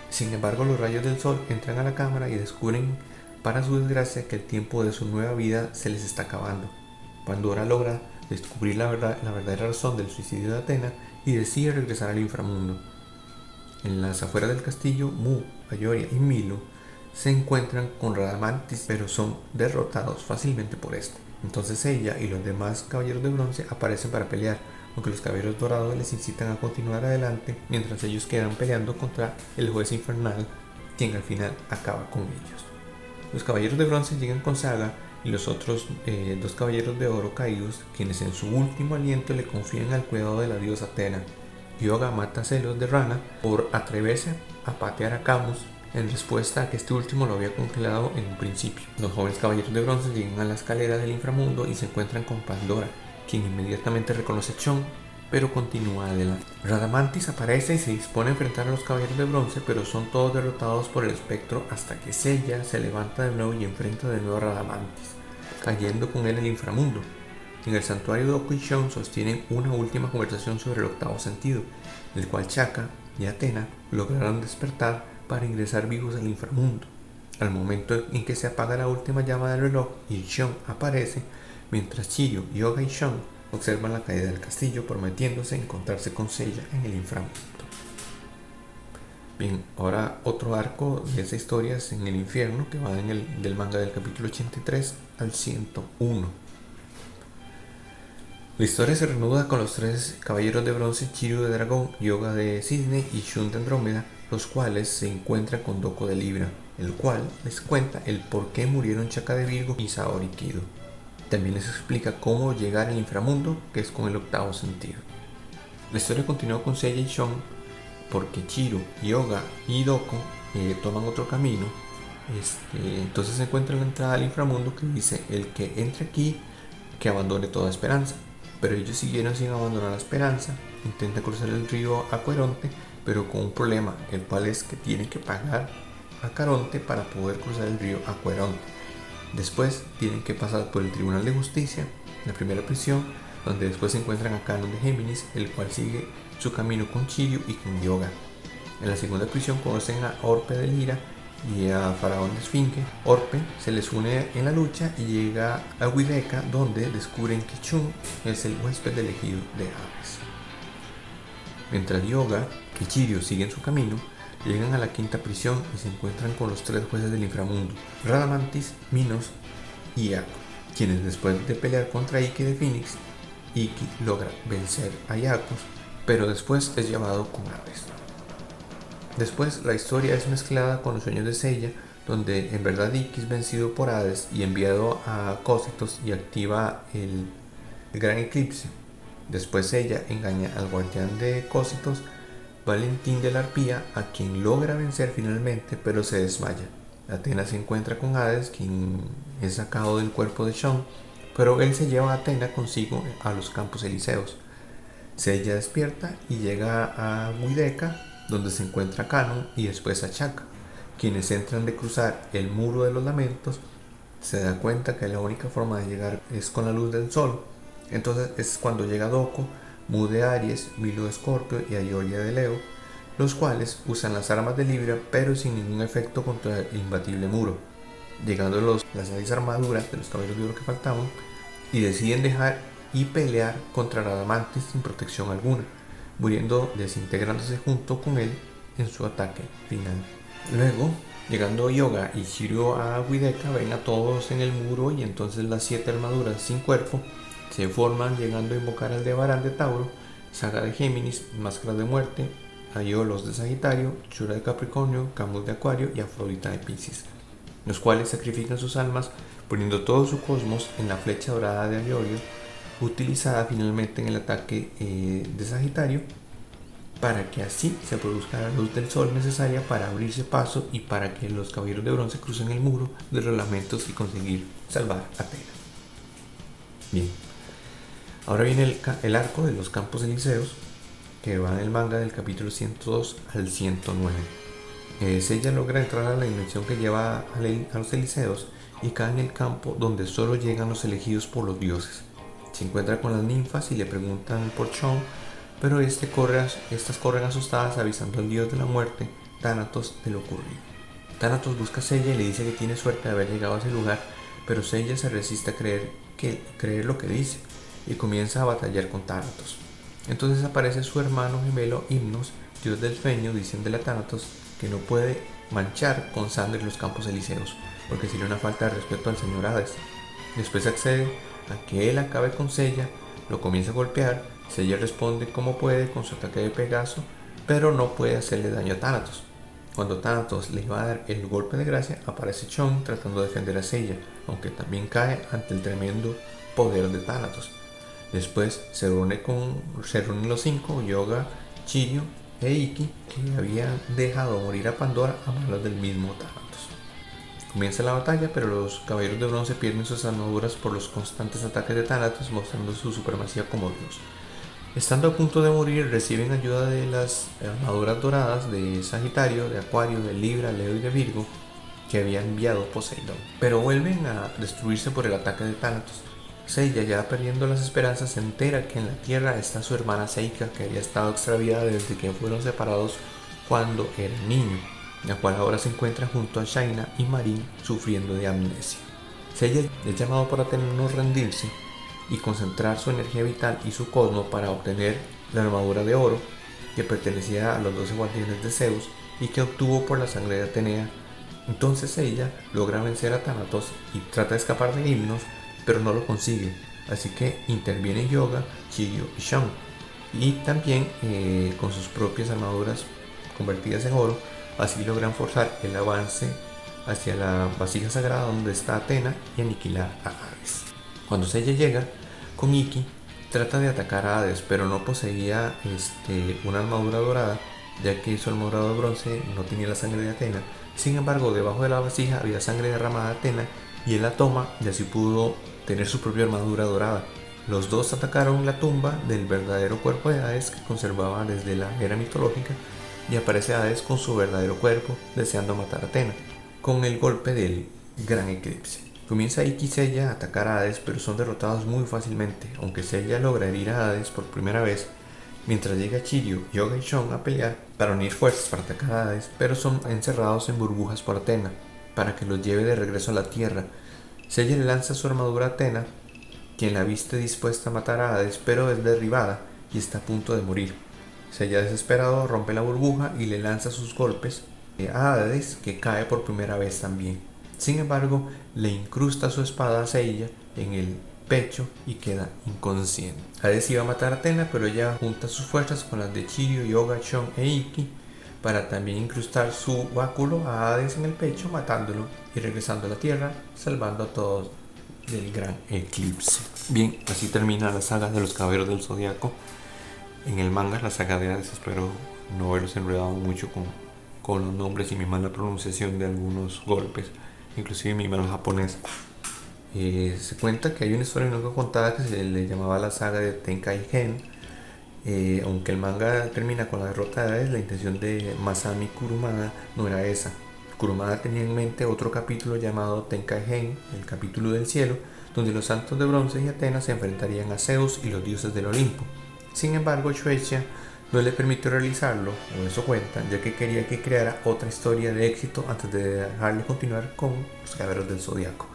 Sin embargo, los rayos del sol entran a la cámara y descubren, para su desgracia, que el tiempo de su nueva vida se les está acabando. Pandora logra descubrir la verdadera razón del suicidio de Atena y decide regresar al inframundo. En las afueras del castillo, Mu, Ayoria y Milo se encuentran con Radamantis, pero son derrotados fácilmente por este. Entonces ella y los demás caballeros de bronce aparecen para pelear, aunque los caballeros dorados les incitan a continuar adelante mientras ellos quedan peleando contra el juez infernal, quien al final acaba con ellos. Los caballeros de bronce llegan con Saga y los otros dos caballeros de oro caídos, quienes en su último aliento le confían al cuidado de la diosa Atena. Yoga mata a Celos de Rana por atreverse a patear a Camus en respuesta a que este último lo había congelado en un principio. Los jóvenes caballeros de bronce llegan a la escalera del inframundo y se encuentran con Pandora, quien inmediatamente reconoce a Chon, pero continúa adelante. Radamantis aparece y se dispone a enfrentar a los caballeros de bronce, pero son todos derrotados por el espectro hasta que Seiya se levanta de nuevo y enfrenta de nuevo a Radamantis, cayendo con él en el inframundo. En el santuario, Doku y Shun sostienen una última conversación sobre el octavo sentido, el cual Chaka y Atena lograron despertar para ingresar vivos al inframundo. Al momento en que se apaga la última llama del reloj y Shun aparece, mientras Chiyo, Yoga y Shun observan la caída del castillo, prometiéndose encontrarse con Seiya en el inframundo. Bien, ahora otro arco de esa historia es en el infierno, que va del manga del capítulo 83 al 101. La historia se reanuda con los tres caballeros de bronce, Chiryu de dragón, Yoga de cisne y Shun de Andrómeda, los cuales se encuentran con Doko de Libra, el cual les cuenta el por qué murieron Chaka de Virgo y Saori Kido. También les explica cómo llegar al inframundo, que es con el octavo sentido. La historia continúa con Seiya y Shun porque Chiryu, Yoga y Doko toman otro camino. Entonces se encuentra en la entrada al inframundo que dice: el que entre aquí, que abandone toda esperanza. Pero ellos siguieron sin abandonar la esperanza, intentan cruzar el río Aqueronte, pero con un problema, el cual es que tienen que pagar a Caronte para poder cruzar el río Aqueronte. Después tienen que pasar por el Tribunal de Justicia, la primera prisión, donde después se encuentran a Canon de Géminis, el cual sigue su camino con Chiryu y con Yoga. En la segunda prisión conocen a Orpe de Lira y a Faraón de Esfinge. Orpe se les une en la lucha y llega a Huideca, donde descubren que Chun es el huésped elegido de Hades. Mientras Yoga y Chiryu siguen su camino, llegan a la quinta prisión y se encuentran con los tres jueces del inframundo, Radamantis, Minos y Iaco, quienes después de pelear contra Ikki de Phoenix, Ikki logra vencer a Iacos, pero después es llevado con Hades. Después la historia es mezclada con los sueños de Seiya, donde en verdad Ikki es vencido por Hades y enviado a Cócetos y activa el gran eclipse. Después Seiya engaña al guardián de Cócetos, Valentín de la Arpía, a quien logra vencer finalmente, pero se desmaya. Atena se encuentra con Hades, quien es sacado del cuerpo de Shun, pero él se lleva a Atena consigo a los campos elíseos. Seiya despierta y llega a Huideca, donde se encuentra Canon y después a Chaka, quienes entran de cruzar el muro de los lamentos. Se da cuenta que la única forma de llegar es con la luz del sol. Entonces es cuando llega Doko, Mu de Aries, Milo de Escorpio y Ayoria de Leo, los cuales usan las armas de Libra pero sin ningún efecto contra el imbatible muro, llegando las 6 armaduras de los caballeros de oro que faltaban, y deciden dejar y pelear contra Radamantis sin protección alguna, muriendo desintegrándose junto con él en su ataque final. Luego, llegando Yoga y Chiryu a Huideca, ven a todos en el muro y entonces las 7 armaduras sin cuerpo se forman, llegando a invocar al Devarán de Tauro, Saga de Géminis, Máscara de Muerte, Aiolos de Sagitario, Shura de Capricornio, Camus de Acuario y Afrodita de Piscis. los cuales sacrifican sus almas poniendo todo su cosmos en la flecha dorada de Aiorio, utilizada finalmente en el ataque de Sagitario, para que así se produzca la luz del sol necesaria para abrirse paso y para que los caballeros de bronce crucen el muro de los lamentos y conseguir salvar a Athena. Bien, ahora viene el arco de los Campos Elíseos, que va en el manga del capítulo 102 al 109. Seiya logra entrar a la dimensión que lleva a los Elíseos y cae en el campo donde solo llegan los elegidos por los dioses. Se encuentra con las ninfas y le preguntan por Chon, pero estas corren asustadas avisando al dios de la muerte, Thanatos, de lo ocurrido. Thanatos busca a Seiya y le dice que tiene suerte de haber llegado a ese lugar, pero Seiya se resiste a creer lo que dice y comienza a batallar con Thanatos. Entonces aparece su hermano gemelo Himnos, dios del sueño, diciéndole a Thanatos que no puede manchar con sangre los Campos Elíseos, porque sería una falta de respeto al señor Hades. Después accede a que él acabe con Seiya, lo comienza a golpear. Seiya responde como puede con su ataque de Pegaso, pero no puede hacerle daño a Thanatos. Cuando Thanatos le va a dar el golpe de gracia, aparece Chon tratando de defender a Seiya, aunque también cae ante el tremendo poder de Thanatos. Después se reúnen los 5, Yoga, Chiryu e Ikki, que habían dejado morir a Pandora a manos del mismo Thanatos. Comienza la batalla, pero los caballeros de bronce pierden sus armaduras por los constantes ataques de Thanatos, mostrando su supremacía como dios. Estando a punto de morir, reciben ayuda de las armaduras doradas de Sagitario, de Acuario, de Libra, Leo y de Virgo, que había enviado Poseidón, pero vuelven a destruirse por el ataque de Thanatos. Seiya, ya perdiendo las esperanzas, se entera que en la tierra está su hermana Seika, que había estado extraviada desde que fueron separados cuando era niño, la cual ahora se encuentra junto a Shaina y Marin sufriendo de amnesia. Seiya es llamado por Athena a no rendirse y concentrar su energía vital y su cosmo para obtener la armadura de oro que pertenecía a los 12 guardianes de Zeus y que obtuvo por la sangre de Atenea. Entonces ella logra vencer a Thanatos y trata de escapar de Himnos, pero no lo consigue, así que interviene Yoga, Chiryu y Chon, y también con sus propias armaduras convertidas en oro. Así logran forzar el avance hacia la vasija sagrada donde está Athena y aniquilar a Hades. Cuando Seiya llega con Ikki, trata de atacar a Hades, pero no poseía una armadura dorada, ya que su armadura de bronce no tenía la sangre de Athena. Sin embargo, debajo de la vasija había sangre derramada de Athena y él la toma y así pudo tener su propia armadura dorada. Los dos atacaron la tumba del verdadero cuerpo de Hades que conservaba desde la era mitológica, y aparece Hades con su verdadero cuerpo deseando matar a Athena con el golpe del gran eclipse. Comienza Ikki y Seiya a atacar a Hades, pero son derrotados muy fácilmente, aunque Seiya logra herir a Hades por primera vez, mientras llega Chiryu, Yoga y Chon a pelear para unir fuerzas para atacar a Hades, pero son encerrados en burbujas por Athena para que los lleve de regreso a la tierra. Seiya le lanza su armadura a Athena, quien la viste dispuesta a matar a Hades, pero es derribada y está a punto de morir. Seiya, desesperado, rompe la burbuja y le lanza sus golpes a Hades, que cae por primera vez también. Sin embargo, le incrusta su espada a Seiya en el pecho y queda inconsciente. Hades iba a matar a Athena, pero ella junta sus fuerzas con las de Chiryu, Yoga, Chon e Ikki para también incrustar su báculo a Hades en el pecho, matándolo y regresando a la tierra, salvando a todos del gran eclipse. Bien, así termina la saga de los Caballeros del Zodiaco. En el manga, la saga de Hades, espero no haberlos enredado mucho con los nombres y mi mala pronunciación de algunos golpes, inclusive mi mal japonés. Se cuenta que hay una historia nunca contada que se le llamaba la saga de Tenkaigen. Aunque el manga termina con la derrota de Hades, la intención de Masami Kurumada no era esa. Kurumada tenía en mente otro capítulo llamado Tenkaigen, el capítulo del cielo, donde los santos de bronce y Atenas se enfrentarían a Zeus y los dioses del Olimpo. Sin embargo, Shueisha no le permitió realizarlo, o eso cuentan, ya que quería que creara otra historia de éxito antes de dejarle continuar con los Caballeros del Zodiaco.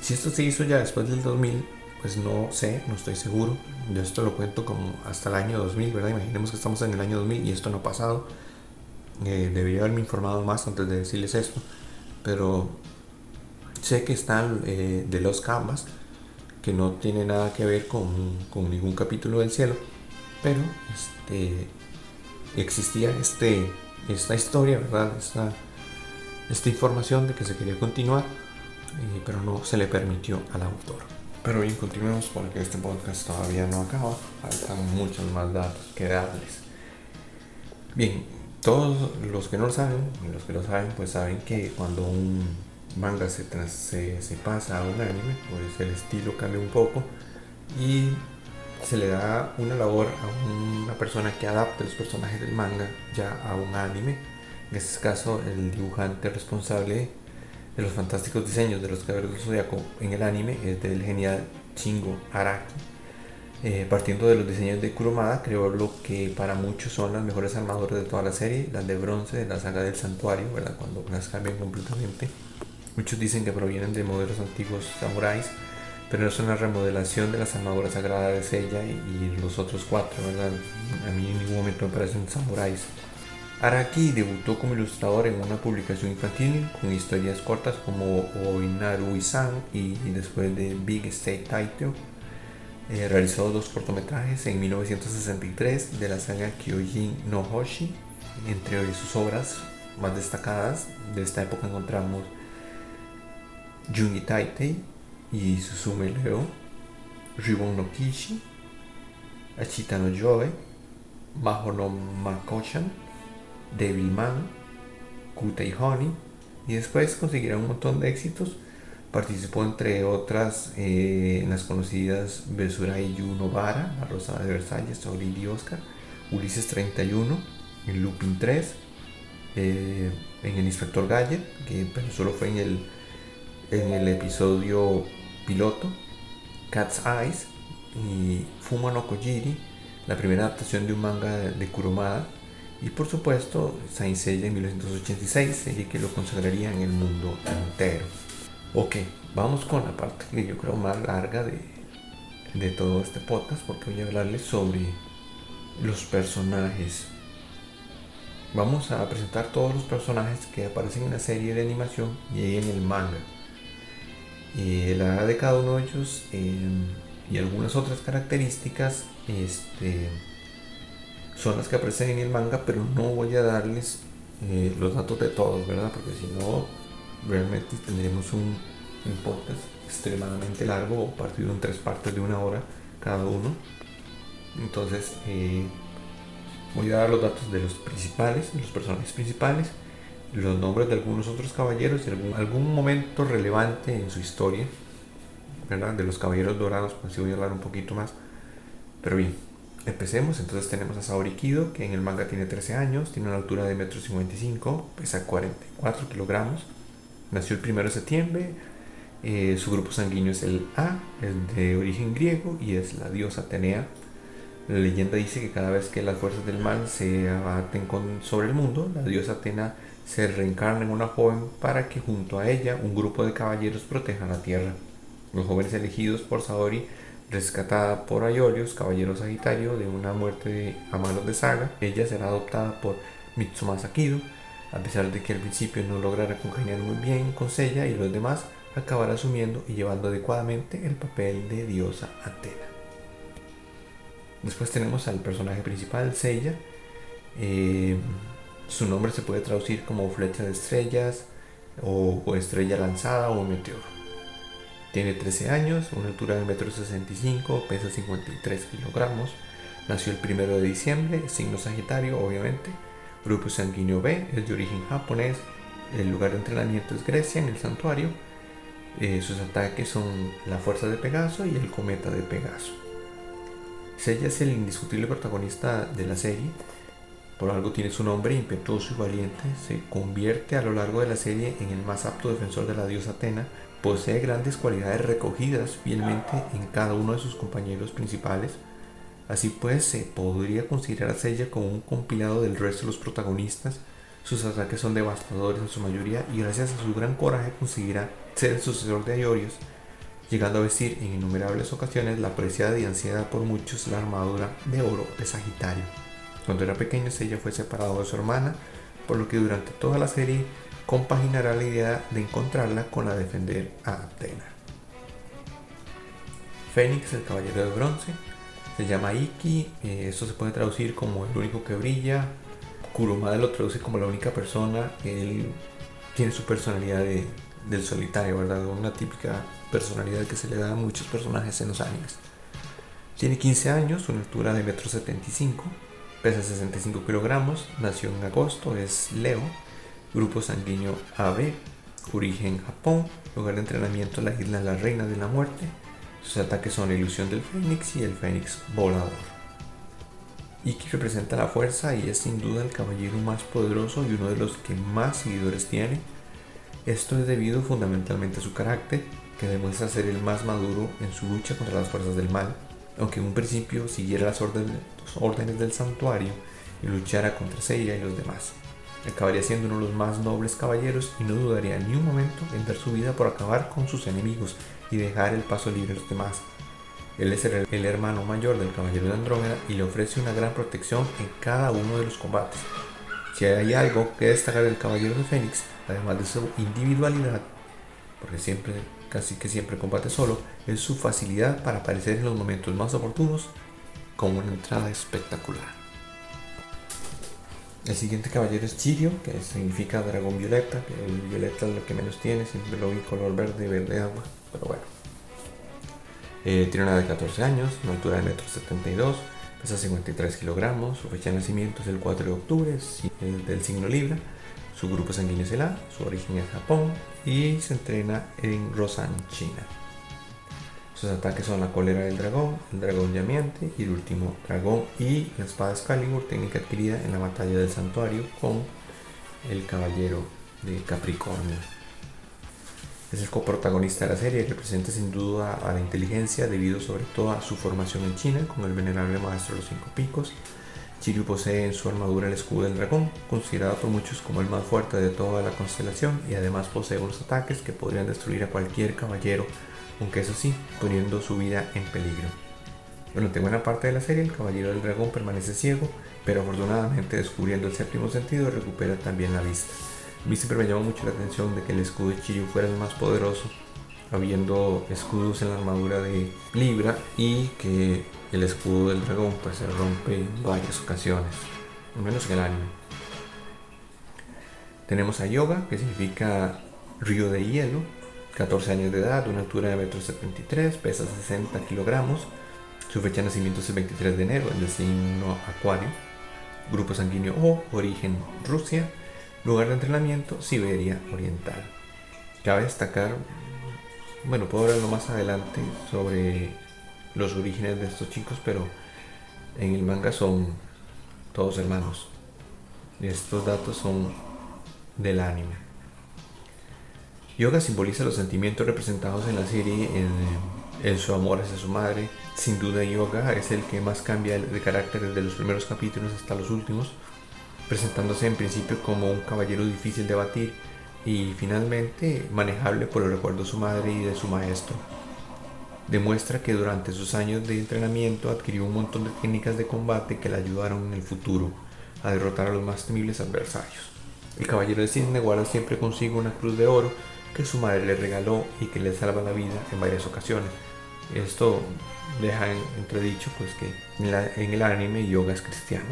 Si esto se hizo ya después del 2000, pues no sé, no estoy seguro. Yo esto lo cuento como hasta el año 2000, ¿verdad? Imaginemos que estamos en el año 2000 y esto no ha pasado. Debería haberme informado más antes de decirles esto, pero sé que están de los Canvas, que no tiene nada que ver con ningún capítulo del cielo, pero existía esta historia, ¿verdad? esta información de que se quería continuar, pero no se le permitió al autor. Pero bien, continuemos porque este podcast todavía no acaba, faltan muchos más datos que darles. Bien, todos los que no lo saben, y los que lo saben, pues saben que cuando un manga se pasa a un anime, pues el estilo cambia un poco y se le da una labor a una persona que adapte los personajes del manga ya a un anime. En este caso, el dibujante responsable de los fantásticos diseños de los Caballeros del Zodiaco en el anime es del genial Shingo Araki. Partiendo de los diseños de Kurumada, creó lo que para muchos son las mejores armaduras de toda la serie, las de bronce de la saga del Santuario, ¿verdad? Cuando las cambian completamente. Muchos dicen que provienen de modelos antiguos samuráis, pero es una remodelación de las armaduras sagradas de Seiya y los otros 4, ¿verdad? A mí en ningún momento me parecen samuráis. Araki debutó como ilustrador en una publicación infantil con historias cortas como Oinaru-san y después de Big State Taito. Realizó 2 cortometrajes en 1963 de la saga Kyojin no Hoshi. Entre sus obras más destacadas de esta época encontramos Jungi Taitei y Suzume Leo, Ribbon no Kishi, Ashita no Joe, Maho no Makochan, Devilman, Kutei Honey, y después conseguirá un montón de éxitos. Participó entre otras en las conocidas Besurai Yu Nobara, La Rosa de Versalles, Auril y Oscar, Ulises 31, en Lupin 3, en el Inspector Gadget, que pero solo fue en el episodio piloto, Cat's Eyes y Fuma no Kojiri, la primera adaptación de un manga de Kurumada, y por supuesto Saint Seiya en 1986, serie que lo consagraría en el mundo entero. Ok, vamos con la parte que yo creo más larga de todo este podcast, porque voy a hablarles sobre los personajes. Vamos a presentar todos los personajes que aparecen en la serie de animación y en el manga. La edad de cada uno de ellos y algunas otras características son las que aparecen en el manga, pero no voy a darles los datos de todos, ¿verdad? Porque si no, realmente tendremos un podcast extremadamente largo o partido en 3 partes de 1 hora cada uno. Entonces voy a dar los datos de los principales, de los personajes principales, los nombres de algunos otros caballeros y algún momento relevante en su historia, ¿verdad? De los caballeros dorados, pues sí voy a hablar un poquito más. Pero bien, empecemos. Entonces tenemos a Saori Kido, que en el manga tiene 13 años, tiene una altura de 1,55 m, pesa 44 kilogramos, nació el 1 de septiembre, su grupo sanguíneo es el A, es de origen griego y es la diosa Atenea. La leyenda dice que cada vez que las fuerzas del mal se abaten sobre el mundo, la diosa Atena se reencarna en una joven para que junto a ella un grupo de caballeros proteja la tierra. Los jóvenes elegidos por Saori, rescatada por Aeolios, caballero sagitario, de una muerte a manos de Saga, ella será adoptada por Mitsumasa Kido. A pesar de que al principio no lograra congeniar muy bien con Seiya y los demás, acabará asumiendo y llevando adecuadamente el papel de diosa Atena. Después tenemos al personaje principal, Seiya. Su nombre se puede traducir como flecha de estrellas o estrella lanzada o meteoro. Tiene 13 años, una altura de 1,65 m, pesa 53 kilogramos. Nació el 1 de diciembre, signo Sagitario, obviamente. Grupo sanguíneo B, es de origen japonés. El lugar de entrenamiento es Grecia, en el santuario. Sus ataques son la fuerza de Pegaso y el cometa de Pegaso. Seiya es el indiscutible protagonista de la serie. Por algo tiene su nombre, impetuoso y valiente. Se convierte a lo largo de la serie en el más apto defensor de la diosa Atena. Posee grandes cualidades recogidas fielmente en cada uno de sus compañeros principales. Así pues, se podría considerar a Seiya como un compilado del resto de los protagonistas. Sus ataques son devastadores en su mayoría y gracias a su gran coraje conseguirá ser el sucesor de Aeolios, llegando a vestir en innumerables ocasiones la apreciada y ansiada por muchos la armadura de oro de Sagitario. Cuando era pequeño, Seiya fue separado de su hermana, por lo que durante toda la serie compaginará la idea de encontrarla con la de defender a Atena. Fénix, el caballero de bronce, se llama Iki. Esto se puede traducir como el único que brilla. Kurumada lo traduce como la única persona. Él tiene su personalidad del solitario, ¿verdad? Una típica personalidad que se le da a muchos personajes en los animes. Tiene 15 años, una altura de 1,75 m, pesa 65 kilogramos, nació en agosto, es Leo, grupo sanguíneo AB, origen Japón, lugar de entrenamiento la isla La Reina de la Muerte. Sus ataques son la ilusión del Fénix y el Fénix volador. Ikki representa la fuerza y es sin duda el caballero más poderoso y uno de los que más seguidores tiene. Esto es debido fundamentalmente a su carácter, que demuestra ser el más maduro en su lucha contra las fuerzas del mal, aunque en un principio siguiera las órdenes del santuario y luchara contra Seiya y los demás. Acabaría siendo uno de los más nobles caballeros y no dudaría ni un momento en dar su vida por acabar con sus enemigos y dejar el paso libre a los demás. Él es el hermano mayor del Caballero de Andrómeda y le ofrece una gran protección en cada uno de los combates. Si hay algo que destacar del Caballero de Fénix, además de su individualidad, porque casi siempre combate solo, es su facilidad para aparecer en los momentos más oportunos con una entrada espectacular. El siguiente caballero es Chirio, que significa dragón violeta, que el violeta es lo que menos tiene, siempre lo vi color verde, verde agua, pero bueno. Tiene una edad de 14 años, una altura de 1,72 m, pesa 53 kilogramos, su fecha de nacimiento es el 4 de octubre, es del signo Libra, su grupo sanguíneo es el A, su origen es Japón y se entrena en Rosan, China. Sus ataques son la cólera del dragón, el dragón llameante y el último dragón y la espada Excalibur, técnica adquirida en la batalla del santuario con el caballero de Capricornio. Es el coprotagonista de la serie y representa sin duda a la inteligencia debido sobre todo a su formación en China con el venerable maestro de los 5 picos. Chirio posee en su armadura el escudo del dragón, considerado por muchos como el más fuerte de toda la constelación, y además posee unos ataques que podrían destruir a cualquier caballero, aunque eso sí, poniendo su vida en peligro. Durante buena parte de la serie el caballero del dragón permanece ciego, pero afortunadamente descubriendo el séptimo sentido recupera también la vista. A mí siempre me llamó mucho la atención de que el escudo de Chirio fuera el más poderoso, habiendo escudos en la armadura de Libra, y que el escudo del dragón pues se rompe en varias ocasiones, al menos en el anime. Tenemos a Yoga, que significa río de hielo, 14 años de edad, una altura de 1,73 m, pesa 60 kilogramos, su fecha de nacimiento es el 23 de enero, es del signo Acuario, grupo sanguíneo O, origen Rusia, lugar de entrenamiento Siberia Oriental. Cabe destacar, bueno, puedo hablarlo más adelante sobre los orígenes de estos chicos, pero en el manga son todos hermanos. Estos datos son del anime. Yoga simboliza los sentimientos representados en la serie en su amor hacia su madre. Sin duda Yoga es el que más cambia de carácter desde los primeros capítulos hasta los últimos, presentándose en principio como un caballero difícil de batir y finalmente manejable por el recuerdo de su madre y de su maestro. Demuestra que durante sus años de entrenamiento adquirió un montón de técnicas de combate que le ayudaron en el futuro a derrotar a los más temibles adversarios. El caballero de cisne guarda siempre consigo una cruz de oro que su madre le regaló y que le salva la vida en varias ocasiones. Esto deja entredicho pues que en el anime Yoga es cristiano.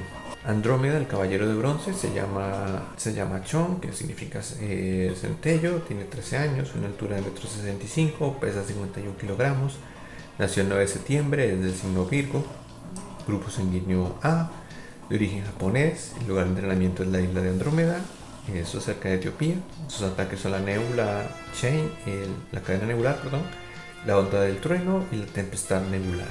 Andrómeda, el caballero de bronce, se llama Chon, que significa centello, tiene 13 años, una altura de 1,65 m, pesa 51 kilogramos, nació el 9 de septiembre, es del signo Virgo, grupo sanguíneo A, de origen japonés, el lugar de entrenamiento es la isla de Andrómeda, eso cerca de Etiopía. Sus ataques son la nebula chain, la cadena nebular, la onda del trueno y la tempestad nebular.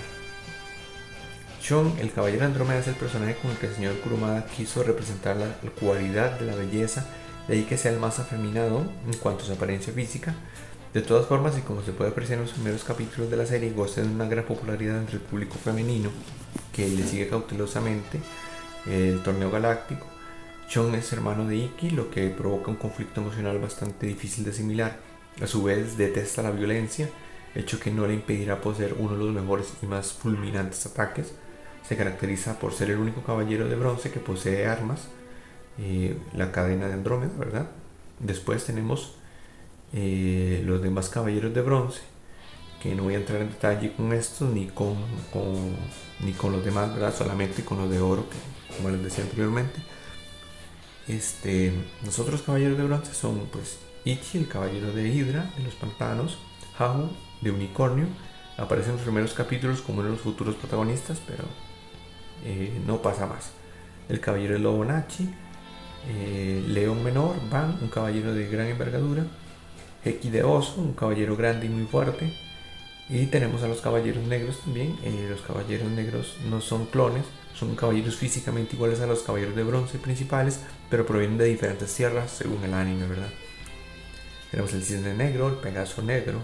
Shon, el caballero de Andrómeda, es el personaje con el que el señor Kurumada quiso representar la cualidad de la belleza, de ahí que sea el más afeminado en cuanto a su apariencia física. De todas formas, y como se puede apreciar en los primeros capítulos de la serie, goza de una gran popularidad entre el público femenino que le sigue cautelosamente el torneo galáctico. Shon es hermano de Ikki, lo que provoca un conflicto emocional bastante difícil de asimilar. A su vez detesta la violencia, hecho que no le impedirá poseer uno de los mejores y más fulminantes ataques. Se caracteriza por ser el único caballero de bronce que posee armas, la cadena de Andrómeda, ¿verdad? Después tenemos los demás caballeros de bronce, que no voy a entrar en detalle con estos ni con los demás, ¿verdad? Solamente con los de oro, que como les decía anteriormente. Los otros caballeros de bronce son pues Ichi, el caballero de Hidra, de los pantanos, Hahu, de unicornio. Aparece en los primeros capítulos como uno de los futuros protagonistas, pero no pasa más. El caballero de lobo Nachi, León menor, Ban, un caballero de gran envergadura, Heki de oso, un caballero grande y muy fuerte. Y tenemos a los caballeros negros también. Los caballeros negros no son clones, son caballeros físicamente iguales a los caballeros de bronce principales, pero provienen de diferentes tierras según el anime, ¿verdad? Tenemos el cisne negro, el pegaso negro,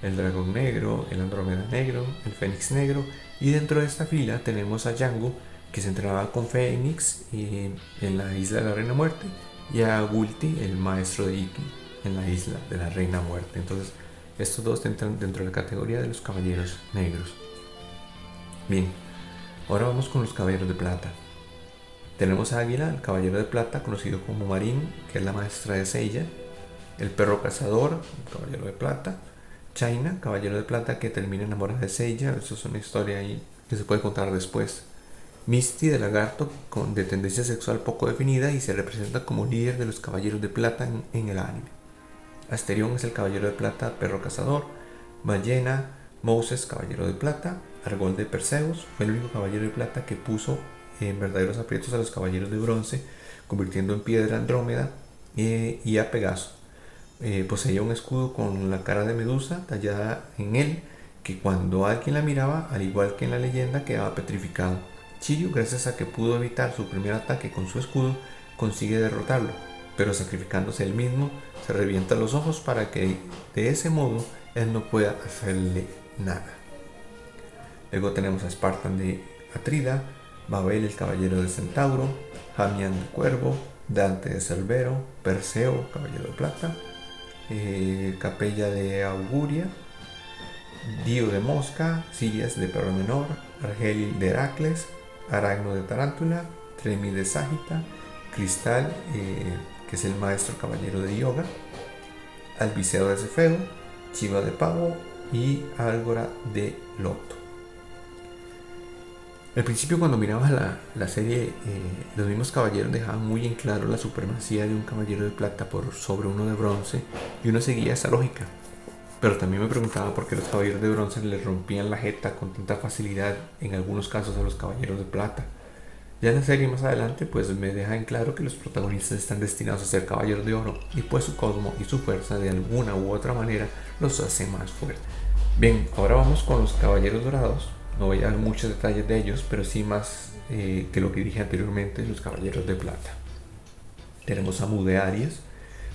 el dragón negro, el andrómeda negro, el fénix negro, y dentro de esta fila tenemos a Django, que se entrenaba con Fénix en la isla de la Reina Muerte, y a Gulti, el maestro de Iki, en la isla de la Reina Muerte. Entonces estos dos entran dentro de la categoría de los caballeros negros. Bien, ahora vamos con los caballeros de plata. Tenemos a Águila, el caballero de plata, conocido como Marín, que es la maestra de Seiya. El perro cazador, caballero de plata. China, caballero de plata, que termina enamorada de Seiya. Eso es una historia ahí que se puede contar después. Misty, de lagarto, de tendencia sexual poco definida, y se representa como líder de los caballeros de plata en el anime. Asterión es el caballero de plata, perro cazador. Ballena, Moses, caballero de plata. Argol de Perseus fue el único caballero de plata que puso en verdaderos aprietos a los caballeros de bronce, convirtiendo en piedra a Andrómeda y a Pegaso. Poseía un escudo con la cara de Medusa tallada en él, que cuando alguien la miraba, al igual que en la leyenda, quedaba petrificado. Shiryu, gracias a que pudo evitar su primer ataque con su escudo, consigue derrotarlo, pero sacrificándose él mismo, se revienta los ojos para que de ese modo él no pueda hacerle nada. Luego tenemos a Spartan de Atrida, Babel, el caballero del centauro, Jamian el cuervo, Dante de Cerbero, Perseo, caballero de plata, Capella de Auguria, Dio de Mosca, Sirias de perro menor, Argelil de Heracles, Aragno de Tarántula, Tremi de Ságita, Cristal, que es el maestro caballero de yoga, Albiceo de Cefeo, Chiva de pavo y Álgora de loto. Al principio, cuando mirabas la serie, los mismos caballeros dejaban muy en claro la supremacía de un caballero de plata por sobre uno de bronce, y uno seguía esa lógica. Pero también me preguntaba por qué los caballeros de bronce les rompían la jeta con tanta facilidad en algunos casos a los caballeros de plata. Ya en la serie más adelante pues me deja en claro que los protagonistas están destinados a ser caballeros de oro, y pues su cosmo y su fuerza de alguna u otra manera los hace más fuertes. Bien, ahora vamos con los caballeros dorados. No voy a dar muchos detalles de ellos, pero sí más que lo que dije anteriormente, los caballeros de plata. Tenemos a Mu de Aries.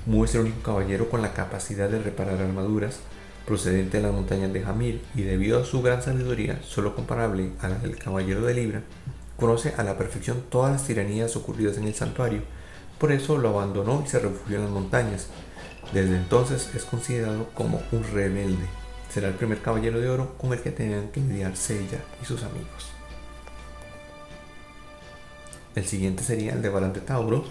Mu es el único caballero con la capacidad de reparar armaduras, procedente de las montañas de Hamir, y debido a su gran sabiduría, solo comparable a la del caballero de Libra, conoce a la perfección todas las tiranías ocurridas en el santuario. Por eso lo abandonó y se refugió en las montañas. Desde entonces es considerado como un rebelde. Será el primer caballero de oro con el que tengan que lidiar Seiya y sus amigos. El siguiente sería Aldebarán de Tauro.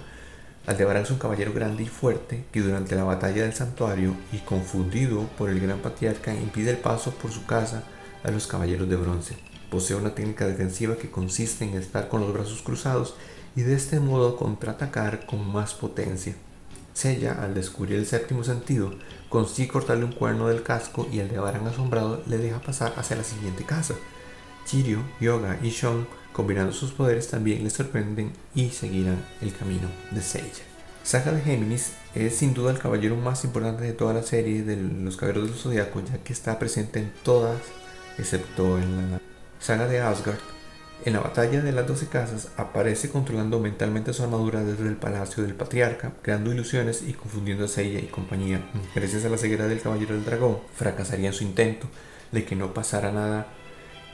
Aldebarán es un caballero grande y fuerte que durante la batalla del santuario, y confundido por el gran patriarca, impide el paso por su casa a los caballeros de bronce. Posee una técnica defensiva que consiste en estar con los brazos cruzados y de este modo contraatacar con más potencia. Seiya, al descubrir el séptimo sentido, consigue cortarle un cuerno del casco, y Aldebarán, asombrado, le deja pasar hacia la siguiente casa. Shiryu, Yoga y Shon, combinando sus poderes, también le sorprenden y seguirán el camino de Seiya. Saga de Géminis es sin duda el caballero más importante de toda la serie de los Caballeros del Zodiaco, ya que está presente en todas, excepto en la saga de Asgard. En la batalla de las 12 casas aparece controlando mentalmente su armadura desde el palacio del patriarca, creando ilusiones y confundiendo a Seiya y compañía. Gracias a la ceguera del caballero del dragón, fracasaría en su intento de que no pasara nada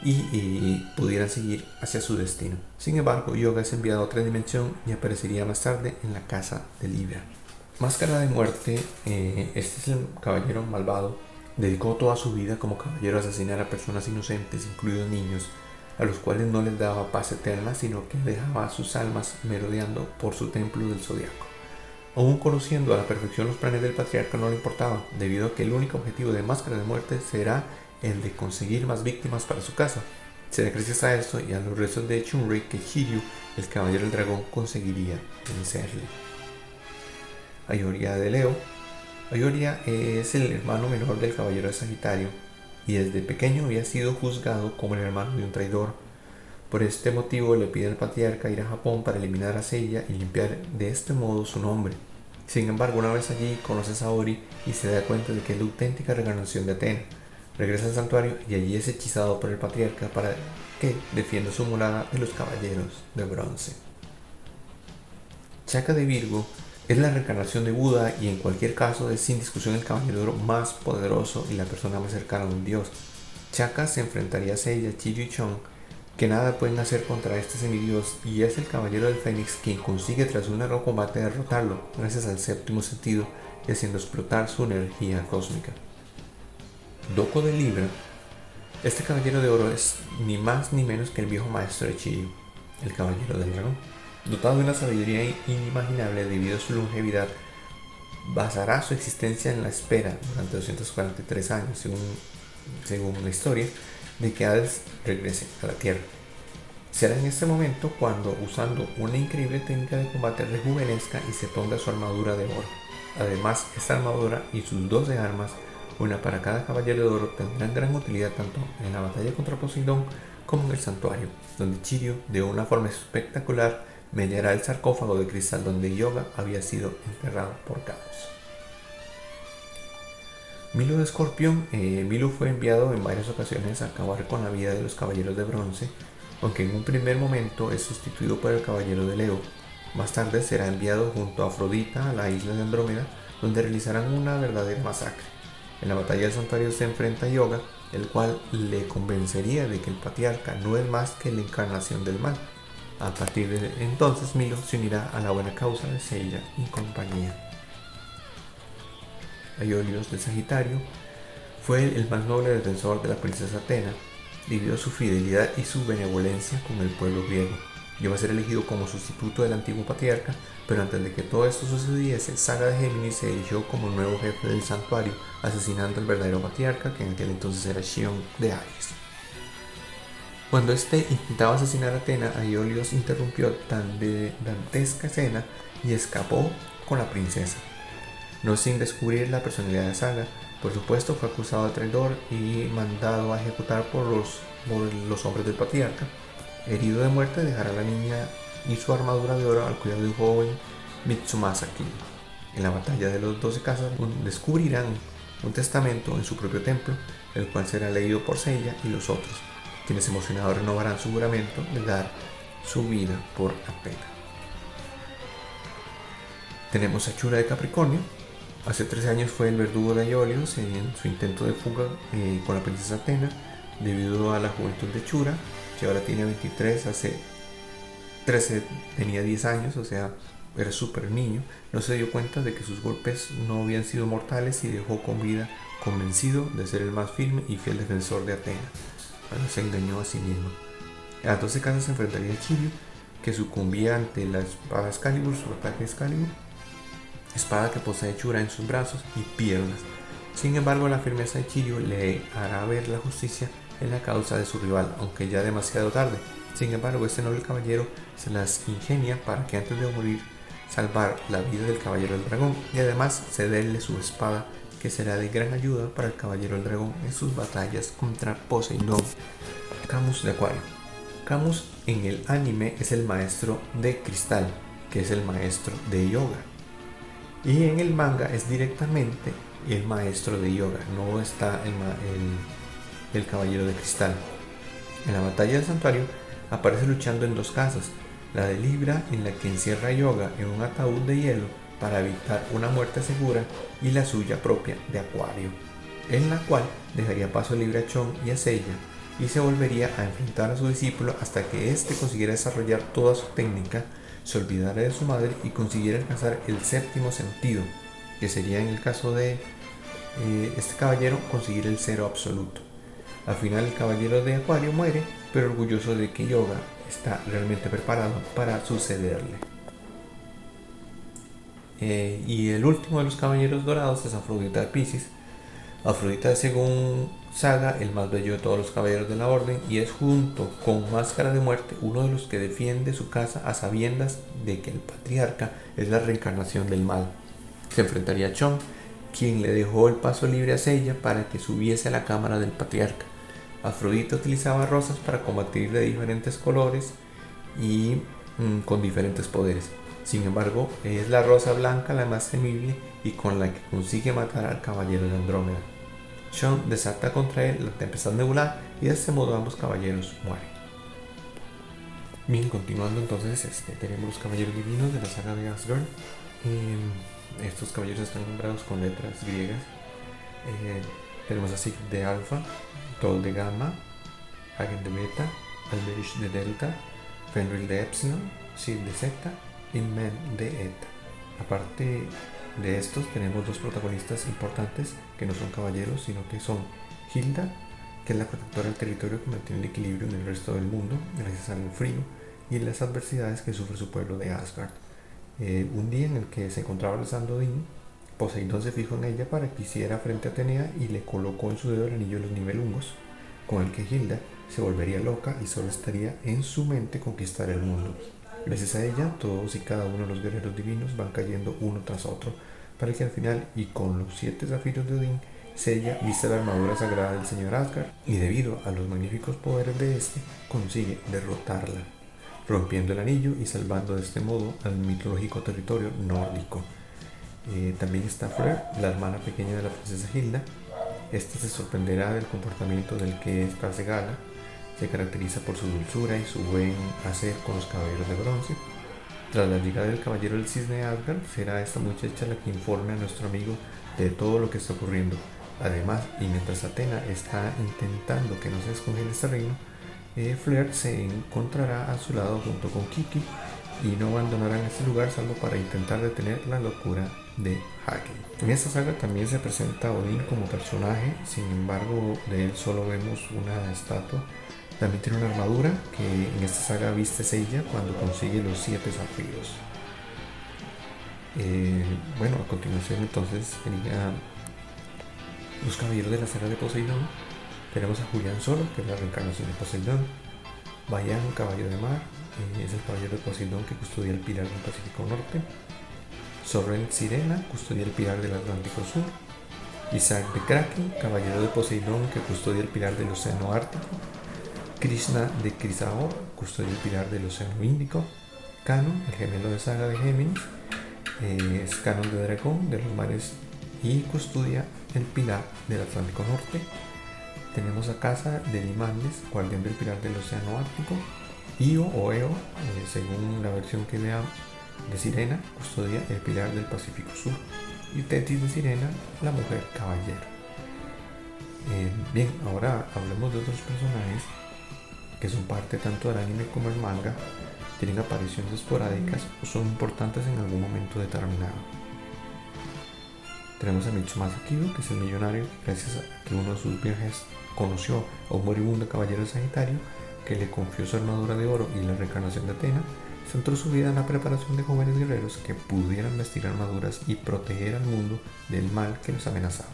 y pudieran seguir hacia su destino. Sin embargo, Yoga es enviado a otra dimensión y aparecería más tarde en la casa de Libra. Máscara de Muerte, este es el caballero malvado. Dedicó toda su vida como caballero a asesinar a personas inocentes, incluidos niños, a los cuales no les daba paz eterna, sino que dejaba sus almas merodeando por su templo del zodiaco. Aún conociendo a la perfección los planes del patriarca, no le importaba, debido a que el único objetivo de Máscara de Muerte será el de conseguir más víctimas para su casa. Será gracias a esto y a los restos de Chunrei que Shiryu, el caballero del dragón, conseguiría vencerle. Ayoria de Leo. Ayoria es el hermano menor del caballero de Sagitario y desde pequeño había sido juzgado como el hermano de un traidor. Por este motivo le pide al patriarca ir a Japón para eliminar a Seiya y limpiar de este modo su nombre. Sin embargo, una vez allí conoce a Saori y se da cuenta de que es la auténtica reencarnación de Atena. Regresa al santuario y allí es hechizado por el patriarca para que defienda su morada de los caballeros de bronce. Chaka de Virgo es la reencarnación de Buda y en cualquier caso es sin discusión el caballero de oro más poderoso y la persona más cercana a un dios. Chaka se enfrentaría a Seiya, Chiryu y Chon, que nada pueden hacer contra este semidios, y es el caballero del Fénix quien consigue tras un largo combate derrotarlo gracias al séptimo sentido y haciendo explotar su energía cósmica. Doko de Libra. Este caballero de oro es ni más ni menos que el viejo maestro de Chiryu, el caballero del dragón. Dotado de una sabiduría inimaginable debido a su longevidad, basará su existencia en la espera durante 243 años, según la historia, de que Hades regrese a la Tierra. Será en este momento cuando, usando una increíble técnica de combate, rejuvenezca y se ponga su armadura de oro. Además, esta armadura y sus 12 armas, una para cada caballero de oro, tendrán gran utilidad tanto en la batalla contra Poseidón como en el santuario, donde Chiryu, de una forma espectacular, mediará el sarcófago de cristal donde Yoga había sido enterrado por Camus. Milo de Escorpión. Milo fue enviado en varias ocasiones a acabar con la vida de los caballeros de bronce, aunque en un primer momento es sustituido por el caballero de Leo. Más tarde será enviado junto a Afrodita a la isla de Andrómeda, donde realizarán una verdadera masacre. En la batalla del santuario se enfrenta a Yoga, el cual le convencería de que el patriarca no es más que la encarnación del mal. A partir de entonces Milo se unirá a la buena causa de Seiya y compañía. Aiolios de Sagitario fue el más noble defensor de la princesa Atena debido a su fidelidad y su benevolencia con el pueblo griego. Llegó a ser elegido como sustituto del antiguo patriarca, pero antes de que todo esto sucediese, Saga de Géminis se eligió como nuevo jefe del santuario, asesinando al verdadero patriarca, que en aquel entonces era Shion de Aries. Cuando este intentaba asesinar a Atena, Aiolios interrumpió tan dantesca escena y escapó con la princesa. No sin descubrir la personalidad de Saga, por supuesto fue acusado de traidor y mandado a ejecutar por los hombres del patriarca. Herido de muerte, dejará a la niña y su armadura de oro al cuidado de un joven Mitsumasa King. En la batalla de los 12 casas descubrirán un testamento en su propio templo, el cual será leído por Seiya y los otros, quienes emocionados renovarán su juramento de dar su vida por Atena. Tenemos a Chura de Capricornio. Hace 13 años fue el verdugo de Aiolios en su intento de fuga con la princesa Atena. Debido a la juventud de Chura, que ahora tiene 23, hace 13 tenía 10 años, o sea, era súper niño, no se dio cuenta de que sus golpes no habían sido mortales y dejó con vida, convencido de ser el más firme y fiel defensor de Atena, pero se engañó a sí mismo. A las 12 casas se enfrentaría a Chiryu, que sucumbía ante la espada Excalibur, su ataque Excalibur, espada que posee Chura en sus brazos y piernas. Sin embargo, la firmeza de Chiryu le hará ver la justicia en la causa de su rival, aunque ya demasiado tarde. Sin embargo, este noble caballero se las ingenia para que antes de morir salvar la vida del caballero del dragón y además cederle su espada, que será de gran ayuda para el caballero del dragón en sus batallas contra Poseidón. Camus de Acuario. Camus en el anime es el maestro de cristal, que es el maestro de yoga, y en el manga es directamente el maestro de yoga, no está el caballero de cristal. En la batalla del santuario aparece luchando en dos casas, la de Libra, en la que encierra a Yoga en un ataúd de hielo para evitar una muerte segura, y la suya propia de Acuario, en la cual dejaría paso a Libra, a Chon y a Seiya, y se volvería a enfrentar a su discípulo hasta que éste consiguiera desarrollar toda su técnica, se olvidara de su madre y consiguiera alcanzar el séptimo sentido, que sería en el caso de este caballero conseguir el cero absoluto. Al final el caballero de Acuario muere, pero orgulloso de que Yoga está realmente preparado para sucederle. Y el último de los caballeros dorados es Afrodita de Piscis. Afrodita es, según Saga, el más bello de todos los caballeros de la orden y es, junto con Máscara de Muerte, uno de los que defiende su casa a sabiendas de que el patriarca es la reencarnación del mal. se enfrentaría a Chon, quien le dejó el paso libre a Seiya para que subiese a la cámara del patriarca. Afrodita utilizaba rosas para combatir de diferentes colores y con diferentes poderes. Sin embargo, es la rosa blanca la más temible y con la que consigue matar al caballero de Andrómeda. Chon desata contra él la tempestad nebular y de este modo ambos caballeros mueren. Bien, continuando entonces, tenemos los caballeros divinos de la saga de Asgard. Estos caballeros están nombrados con letras griegas. Tenemos a Sig de Alfa, Tol de Gamma, Hagen de Beta, Alberich de Delta, Fenrir de Epsilon, Sid de Zeta y Men de Eta. Aparte de estos, tenemos dos protagonistas importantes que no son caballeros, sino que son Hilda, que es la protectora del territorio que mantiene el equilibrio en el resto del mundo gracias al frío y en las adversidades que sufre su pueblo de Asgard. Un día en el que se encontraba rezando Odín, Poseidón se fijó en ella para que hiciera frente a Atenea y le colocó en su dedo el anillo de los nivelungos, con el que Hilda se volvería loca y solo estaría en su mente conquistar el mundo. Gracias a ella, todos y cada uno de los guerreros divinos van cayendo uno tras otro, para que al final, y con los 7 zafiros de Odín, Seiya viste la armadura sagrada del señor Asgard y debido a los magníficos poderes de este, consigue derrotarla, rompiendo el anillo y salvando de este modo al mitológico territorio nórdico. También está Fleur, la hermana pequeña de la princesa Hilda. Esta se sorprenderá del comportamiento del que esta se gala. Se caracteriza por su dulzura y su buen hacer con los caballeros de bronce. Tras la llegada del caballero del cisne Asgard, será esta muchacha la que informe a nuestro amigo de todo lo que está ocurriendo. Además, y mientras Atena está intentando que no se descongele este reino, Fleur se encontrará a su lado junto con Kiki y no abandonarán este lugar salvo para intentar detener la locura de Hagen. En esta saga también se presenta a Odín como personaje, sin embargo de él solo vemos una estatua. También tiene una armadura que en esta saga viste Seiya cuando consigue los 7 zafiros. Bueno, a continuación entonces sería los caballeros de la saga de Poseidón. Tenemos a Julián Solo, que es la reencarnación de Poseidón. Bayan, caballo de mar, es el caballero de Poseidón que custodia el pilar del Pacífico Norte. Sorrel Sirena, custodia el pilar del Atlántico Sur. Isaac de Kraken, caballero de Poseidón que custodia el pilar del Océano Ártico. Krishna de Chrysaor, custodia el pilar del Océano Índico. Canon, el gemelo de Saga de Géminis, es Canon de Dragón de los mares y custodia el pilar del Atlántico Norte. Tenemos a Casa de Limanes, guardián del pilar del Océano Ártico. Io o Eo, según la versión que lea, de Sirena, custodia el pilar del Pacífico Sur. Y Tetis de Sirena, la mujer caballero. Bien, ahora hablemos de otros personajes que son parte tanto del anime como del manga, tienen apariciones esporádicas o son importantes en algún momento determinado. Tenemos a Mitsumasa Kido, que es el millonario, gracias a que uno de sus viajes conoció a un moribundo caballero de Sagitario que le confió su armadura de oro y la reencarnación de Atena. Centró su vida en la preparación de jóvenes guerreros que pudieran vestir armaduras y proteger al mundo del mal que los amenazaba.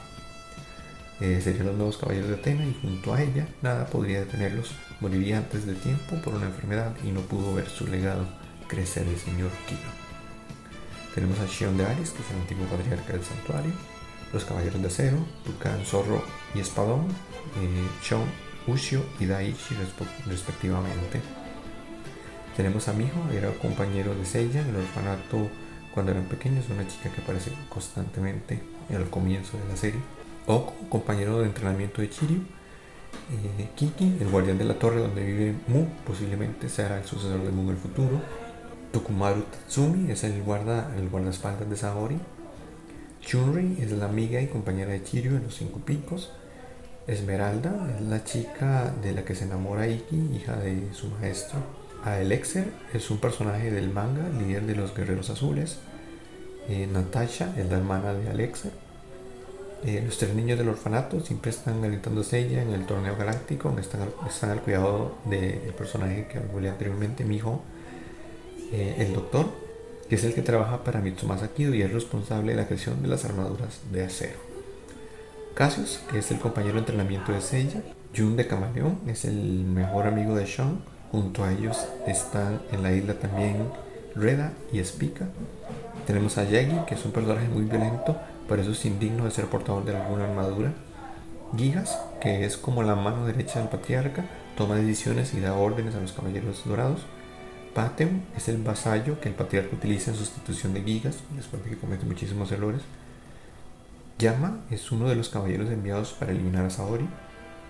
Serían los nuevos caballeros de Atena y junto a ella nada podría detenerlos. Moriría antes de tiempo por una enfermedad y no pudo ver su legado crecer el señor Kido. Tenemos a Shion de Ares, que es el antiguo patriarca del santuario. Los caballeros de acero, Tucán, Zorro y Espadón, Shon, Ushio y Daichi respectivamente. Tenemos a Miho, era compañero de Seiya en el orfanato cuando eran pequeños, una chica que aparece constantemente al comienzo de la serie. Oko, compañero de entrenamiento de Chiryu. Kiki, el guardián de la torre donde vive Mu, posiblemente será el sucesor de Mu en el futuro. Tokumaru Tatsumi es el guardaespaldas de Saori. Chunri es la amiga y compañera de Chiryu en los 5 picos. Esmeralda es la chica de la que se enamora Iki, hija de su maestro. Aelexer es un personaje del manga, líder de los guerreros azules. Natasha es la hermana de Alexer. Los 3 niños del orfanato siempre están alentando a Seiya en el torneo galáctico, donde están al cuidado del personaje que hablé anteriormente, Miho. El doctor, que es el que trabaja para Mitsumasa Kido y es responsable de la creación de las armaduras de acero. Cassius, que es el compañero de entrenamiento de Seiya. Jun de Camaleón es el mejor amigo de Shon. Junto a ellos están en la isla también Reda y Spica. Tenemos a Yagi, que es un personaje muy violento, pero eso es indigno de ser portador de alguna armadura. Gigas, que es como la mano derecha del patriarca, toma decisiones y da órdenes a los caballeros dorados. Patem es el vasallo que el patriarca utiliza en sustitución de Gigas, después de que comete muchísimos errores. Yama es uno de los caballeros enviados para eliminar a Saori.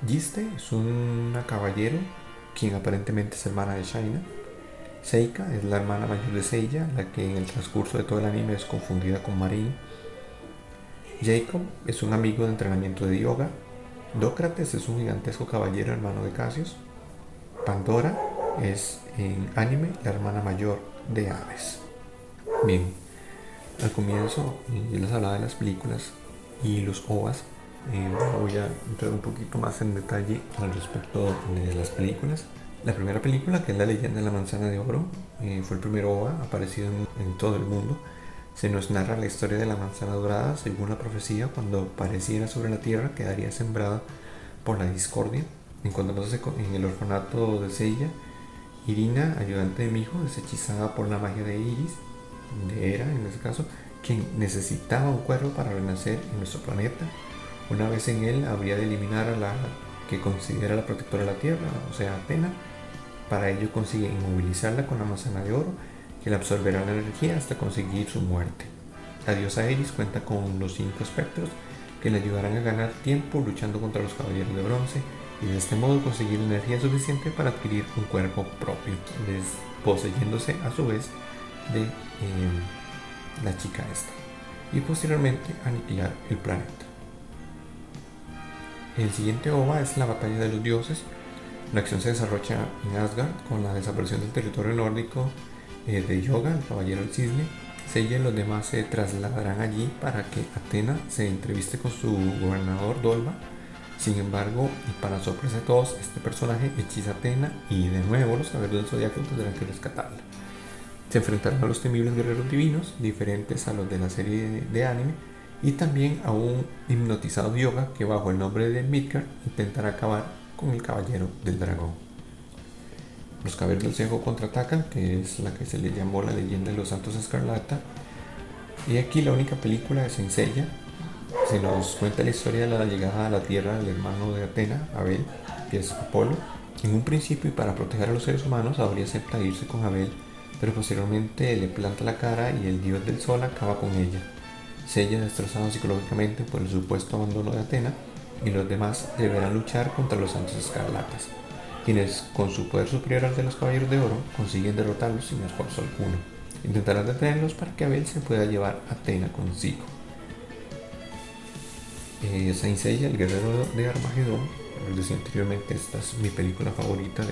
Yiste es una caballero quien aparentemente es hermana de Shaina. Seika es la hermana mayor de Seiya, la que en el transcurso de todo el anime es confundida con Marin. Jacob es un amigo de entrenamiento de yoga. Dócrates es un gigantesco caballero hermano de Cassius. Pandora es en anime la hermana mayor de Hades. Bien, al comienzo yo les hablaba de las películas y los OVAs. Voy a entrar un poquito más en detalle al respecto de las películas. La primera película, que es La leyenda de la manzana de oro, fue el primer OVA aparecido en todo el mundo. Se nos narra la historia de la manzana dorada según la profecía. Cuando apareciera sobre la tierra quedaría sembrada por la discordia. Encontrándose en el orfanato de Seiya, Irina, ayudante de Miho, es hechizada por la magia de Iris, de Hera en este caso, quien necesitaba un cuervo para renacer en nuestro planeta. Una vez en él habría de eliminar a la que considera la protectora de la tierra, o sea, Athena. Para ello consigue inmovilizarla con la manzana de oro, que le absorberá la energía hasta conseguir su muerte. La diosa Eris cuenta con los 5 espectros que le ayudarán a ganar tiempo luchando contra los caballeros de bronce y de este modo conseguir energía suficiente para adquirir un cuerpo propio, poseyéndose a su vez de la chica esta, y posteriormente aniquilar el planeta. El siguiente OVA es la batalla de los dioses. La acción se desarrolla en Asgard con la desaparición del territorio nórdico de Yoga, el caballero del cisne. Seiya y los demás se trasladarán allí para que Athena se entreviste con su gobernador Dolva. Sin embargo, y para sorpresa de todos, este personaje hechiza a Athena y de nuevo los caballeros del zodiaco tendrán que rescatarla. Se enfrentarán a los temibles guerreros divinos, diferentes a los de la serie de anime, y también a un hipnotizado Yoga que bajo el nombre de Midgard intentará acabar con el caballero del dragón. Los caballeros del Zodiaco contraatacan, que es la que se le llamó la leyenda de los Santos Escarlata, y aquí la única película es Saint Seiya. Se nos cuenta la historia de la llegada a la tierra del hermano de Athena, Abel, que es Apolo. En un principio, y para proteger a los seres humanos, Abel acepta irse con Abel, pero posteriormente le planta la cara y el dios del sol acaba con ella. Seiya, destrozado psicológicamente por el supuesto abandono de Athena, y los demás deberán luchar contra los Santos Escarlatas, quienes con su poder superior al de los Caballeros de Oro consiguen derrotarlos sin esfuerzo alguno. Intentarán detenerlos para que Abel se pueda llevar a Athena consigo. Saint Seiya, el guerrero de Armagedón, como decía anteriormente, esta es mi película favorita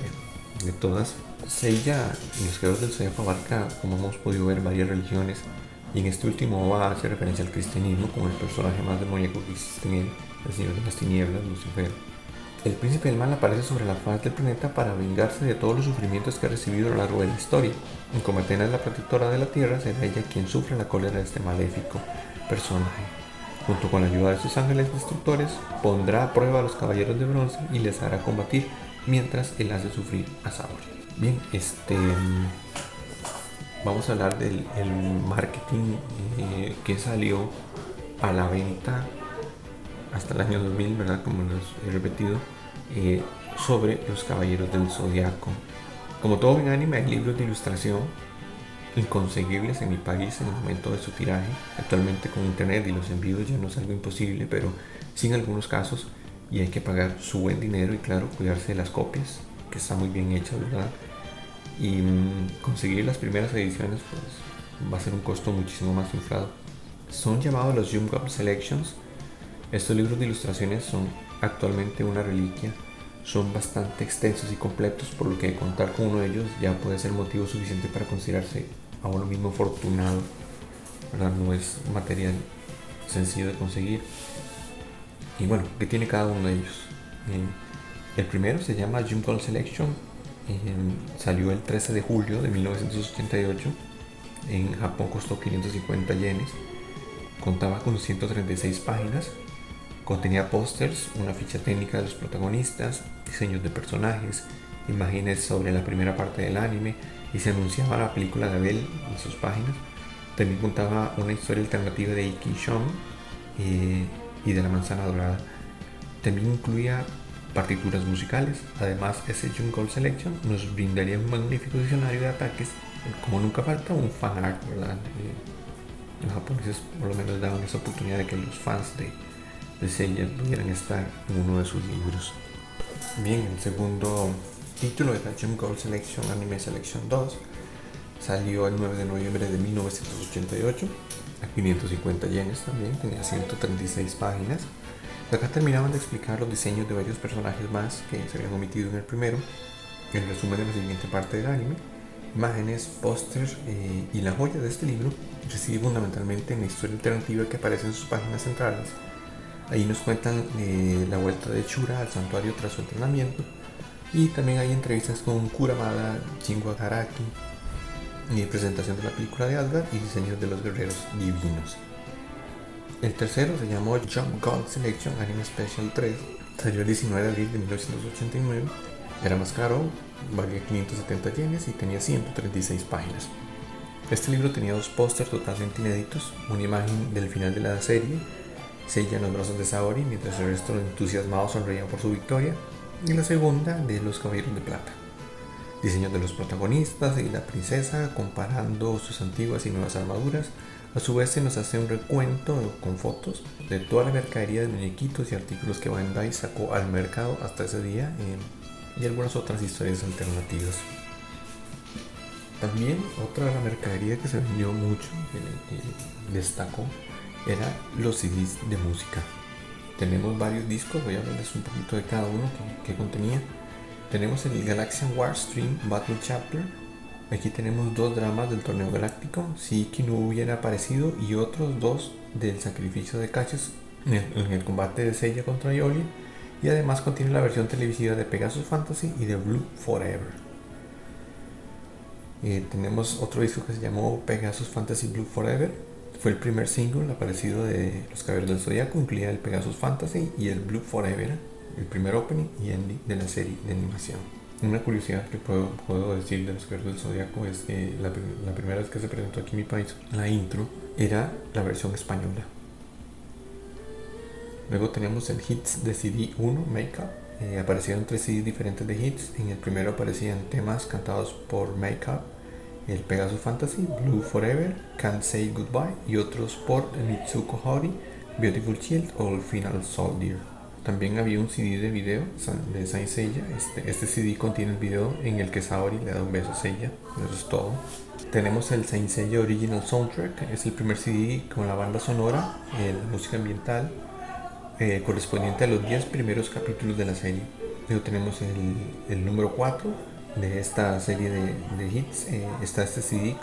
de todas. Seiya y los guerreros del Zodiaco abarca, como hemos podido ver, varias religiones, y en este último va a hacer referencia al cristianismo como el personaje más demoníaco que existe en él, el señor de las tinieblas, Lucifer. El príncipe del mal aparece sobre la faz del planeta para vengarse de todos los sufrimientos que ha recibido a lo largo de la historia. Y como Athena es la protectora de la tierra, será ella quien sufre la cólera de este maléfico personaje. Junto con la ayuda de sus ángeles destructores, pondrá a prueba a los caballeros de bronce y les hará combatir mientras él hace sufrir a Saori. Bien, vamos a hablar del marketing que salió a la venta hasta el año 2000, ¿verdad? Como los he repetido, sobre los caballeros del Zodiaco. Como todo en anime, hay libros de ilustración inconseguibles en mi país en el momento de su tiraje. Actualmente con internet y los envíos ya no es algo imposible, pero sí en algunos casos, y hay que pagar su buen dinero y claro, cuidarse de las copias, que está muy bien hecha, ¿verdad? Y conseguir las primeras ediciones pues va a ser un costo muchísimo más inflado. Son llamados los Jump Up Selections. Estos libros de ilustraciones son actualmente una reliquia, son bastante extensos y completos, por lo que contar con uno de ellos ya puede ser motivo suficiente para considerarse a uno mismo afortunado, ¿verdad? No es material sencillo de conseguir. Y bueno, ¿qué tiene cada uno de ellos? El primero se llama Jump Up Selection, salió el 13 de julio de 1988, en Japón costó 550 yenes, contaba con 136 páginas, contenía pósters, una ficha técnica de los protagonistas, diseños de personajes, imágenes sobre la primera parte del anime, y se anunciaba la película de Abel en sus páginas. También contaba una historia alternativa de Iki Shon y de la manzana dorada. También incluía partituras musicales. Además, ese Jungle Selection nos brindaría un magnífico diccionario de ataques, como nunca falta un fan art, ¿verdad? Los japoneses por lo menos daban esa oportunidad de que los fans de Seiya pudieran estar en uno de sus libros. Bien, el segundo título de la Jungle Selection Anime Selection 2 salió el 9 de noviembre de 1988 a 550 yenes también, tenía 136 páginas. Acá terminaban de explicar los diseños de varios personajes más que se habían omitido en el primero. El resumen de la siguiente parte del anime, imágenes, pósters y la joya de este libro reside fundamentalmente en la historia alternativa que aparece en sus páginas centrales. Ahí nos cuentan la vuelta de Shura al santuario tras su entrenamiento, y también hay entrevistas con Kuramada, Shingo Araki, presentación de la película de Asgard y diseños de los guerreros divinos. El tercero se llamó Jump Gold Selection Anime Special 3, salió el 19 de abril de 1989, era más caro, valía 570 yenes y tenía 136 páginas. Este libro tenía dos pósters totalmente inéditos, una imagen del final de la serie, Seiya en los brazos de Saori mientras el resto entusiasmado sonreía por su victoria, y la segunda de los Caballeros de Plata. Diseños de los protagonistas y la princesa comparando sus antiguas y nuevas armaduras. A su vez se nos hace un recuento con fotos de toda la mercadería de muñequitos y artículos que Bandai sacó al mercado hasta ese día, y algunas otras historias alternativas. También otra de la mercadería que se vendió mucho, que destacó, era los CDs de música. Tenemos varios discos, voy a hablarles un poquito de cada uno que contenía. Tenemos el Galaxian War Stream Battle Chapter. Aquí tenemos dos dramas del torneo galáctico, si Iki no hubiera aparecido, y otros dos del sacrificio de Cassius en el combate de Seiya contra Ioli, y además contiene la versión televisiva de Pegasus Fantasy y de Blue Forever. Tenemos otro disco que se llamó Pegasus Fantasy Blue Forever. Fue el primer single aparecido de Los Caballeros del Zodiaco, incluía el Pegasus Fantasy y el Blue Forever, el primer opening y ending de la serie de animación. Una curiosidad que puedo decir de Los Caballeros del Zodiaco es que la primera vez que se presentó aquí en mi país, la intro era la versión española. Luego tenemos el Hits de CD 1, Makeup. Aparecieron 3 CDs diferentes de hits. En el primero aparecían temas cantados por Makeup, el Pegasus Fantasy, Blue Forever, Can't Say Goodbye, y otros por Mitsuko Hori, Beautiful Shield o el Final Soldier. También había un CD de video de Saint Seiya. Este CD contiene el video en el que Saori le da un beso a Seiya. Eso es todo. Tenemos el Saint Seiya Original Soundtrack, es el primer CD con la banda sonora, la música ambiental, correspondiente a los 10 primeros capítulos de la serie. Luego tenemos el número 4 de esta serie de hits. Está este CD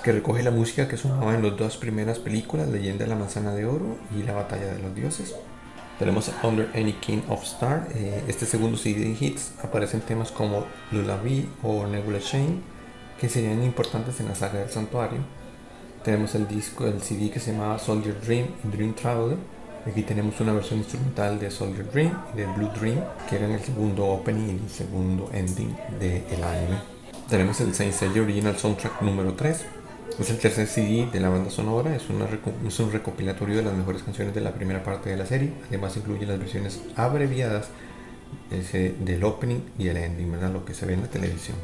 que recoge la música que sonaba en las dos primeras películas, Leyenda de la Manzana de Oro y La Batalla de los Dioses. Tenemos Under Any King of Star. Este segundo CD de hits aparecen temas como Lullaby o Nebula Shane, que serían importantes en la saga del santuario. Tenemos el CD que se llamaba Soldier Dream y Dream Traveler. Aquí tenemos una versión instrumental de Soldier Dream y de Blue Dream, que eran el segundo opening y el segundo ending del anime. Tenemos el Saint Seiya Original Soundtrack número 3. Es el tercer CD de la banda sonora, es un recopilatorio de las mejores canciones de la primera parte de la serie. Además incluye las versiones abreviadas del opening y el ending, ¿verdad? Lo que se ve en la televisión.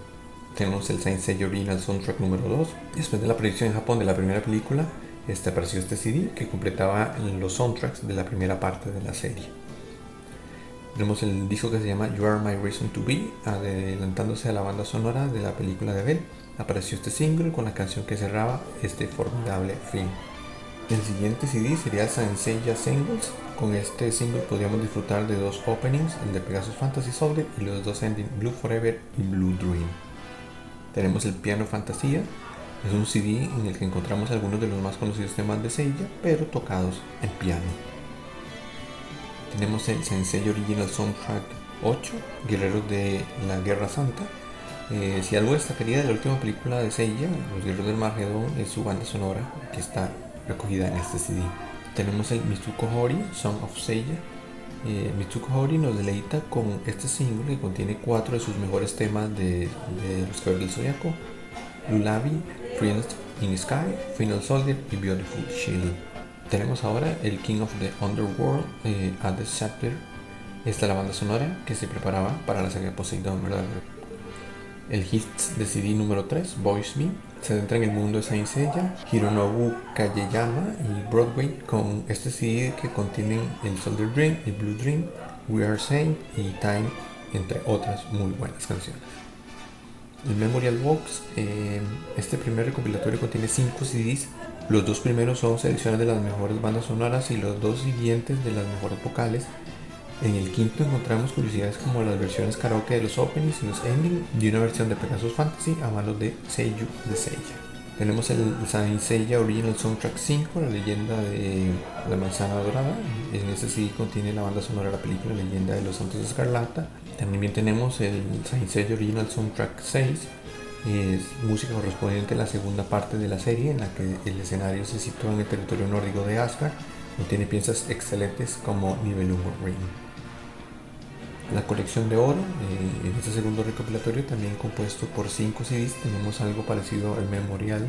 Tenemos el Saint Seiya Original Soundtrack número 2. Después de la proyección en Japón de la primera película, apareció este CD que completaba los soundtracks de la primera parte de la serie. Tenemos el disco que se llama You Are My Reason to Be, adelantándose a la banda sonora de la película de Bell. Apareció este single con la canción que cerraba este formidable film. El siguiente CD sería Saint Seiya Singles. Con este single podríamos disfrutar de dos openings, el de Pegasus Fantasy Soldier y los dos endings Blue Forever y Blue Dream. Tenemos el Piano Fantasía. Es un CD en el que encontramos algunos de los más conocidos temas de Seiya, pero tocados en piano. Tenemos el Saint Seiya Original Soundtrack 8, Guerreros de la Guerra Santa. Si algo destacaría de la última película de Seiya, Los Guerreros del Margedón, es su banda sonora que está recogida en este CD. Tenemos el Mitsuko Hori, Song of Seiya. Mitsuko Hori nos deleita con este single que contiene 4 de sus mejores temas de Los Caballeros del Zodiaco: Lullaby, Prince in Sky, Final Soldier y Beautiful Shield. Tenemos ahora el King of the Underworld, At the Chapter. Esta es la banda sonora que se preparaba para la saga de Poseidon, ¿verdad? El hit de CD número 3, Voice Me, se centra en el mundo de Saint Seiya, Hironobu Kageyama y Broadway, con este CD que contienen el Soldier Dream, el Blue Dream, We Are Saint y Time, entre otras muy buenas canciones. El Memorial Box, este primer recopilatorio contiene 5 CDs. Los 2 primeros son selecciones de las mejores bandas sonoras y los 2 siguientes de las mejores vocales. En el quinto encontramos curiosidades como las versiones karaoke de los openings y los endings y una versión de Pegasus Fantasy a manos de Seiyu de Seiya. Tenemos el Saint Seiya Original Soundtrack 5, la leyenda de la manzana dorada. En este CD contiene la banda sonora de la película Leyenda de los Santos de Escarlata. También tenemos el Saint Seiya Original Soundtrack 6, es música correspondiente a la segunda parte de la serie, en la que el escenario se sitúa en el territorio nórdico de Asgard. Contiene piezas excelentes como Nibelungo Ring. La colección de oro, en este segundo recopilatorio, también compuesto por 5 CDs, tenemos algo parecido al Memorial,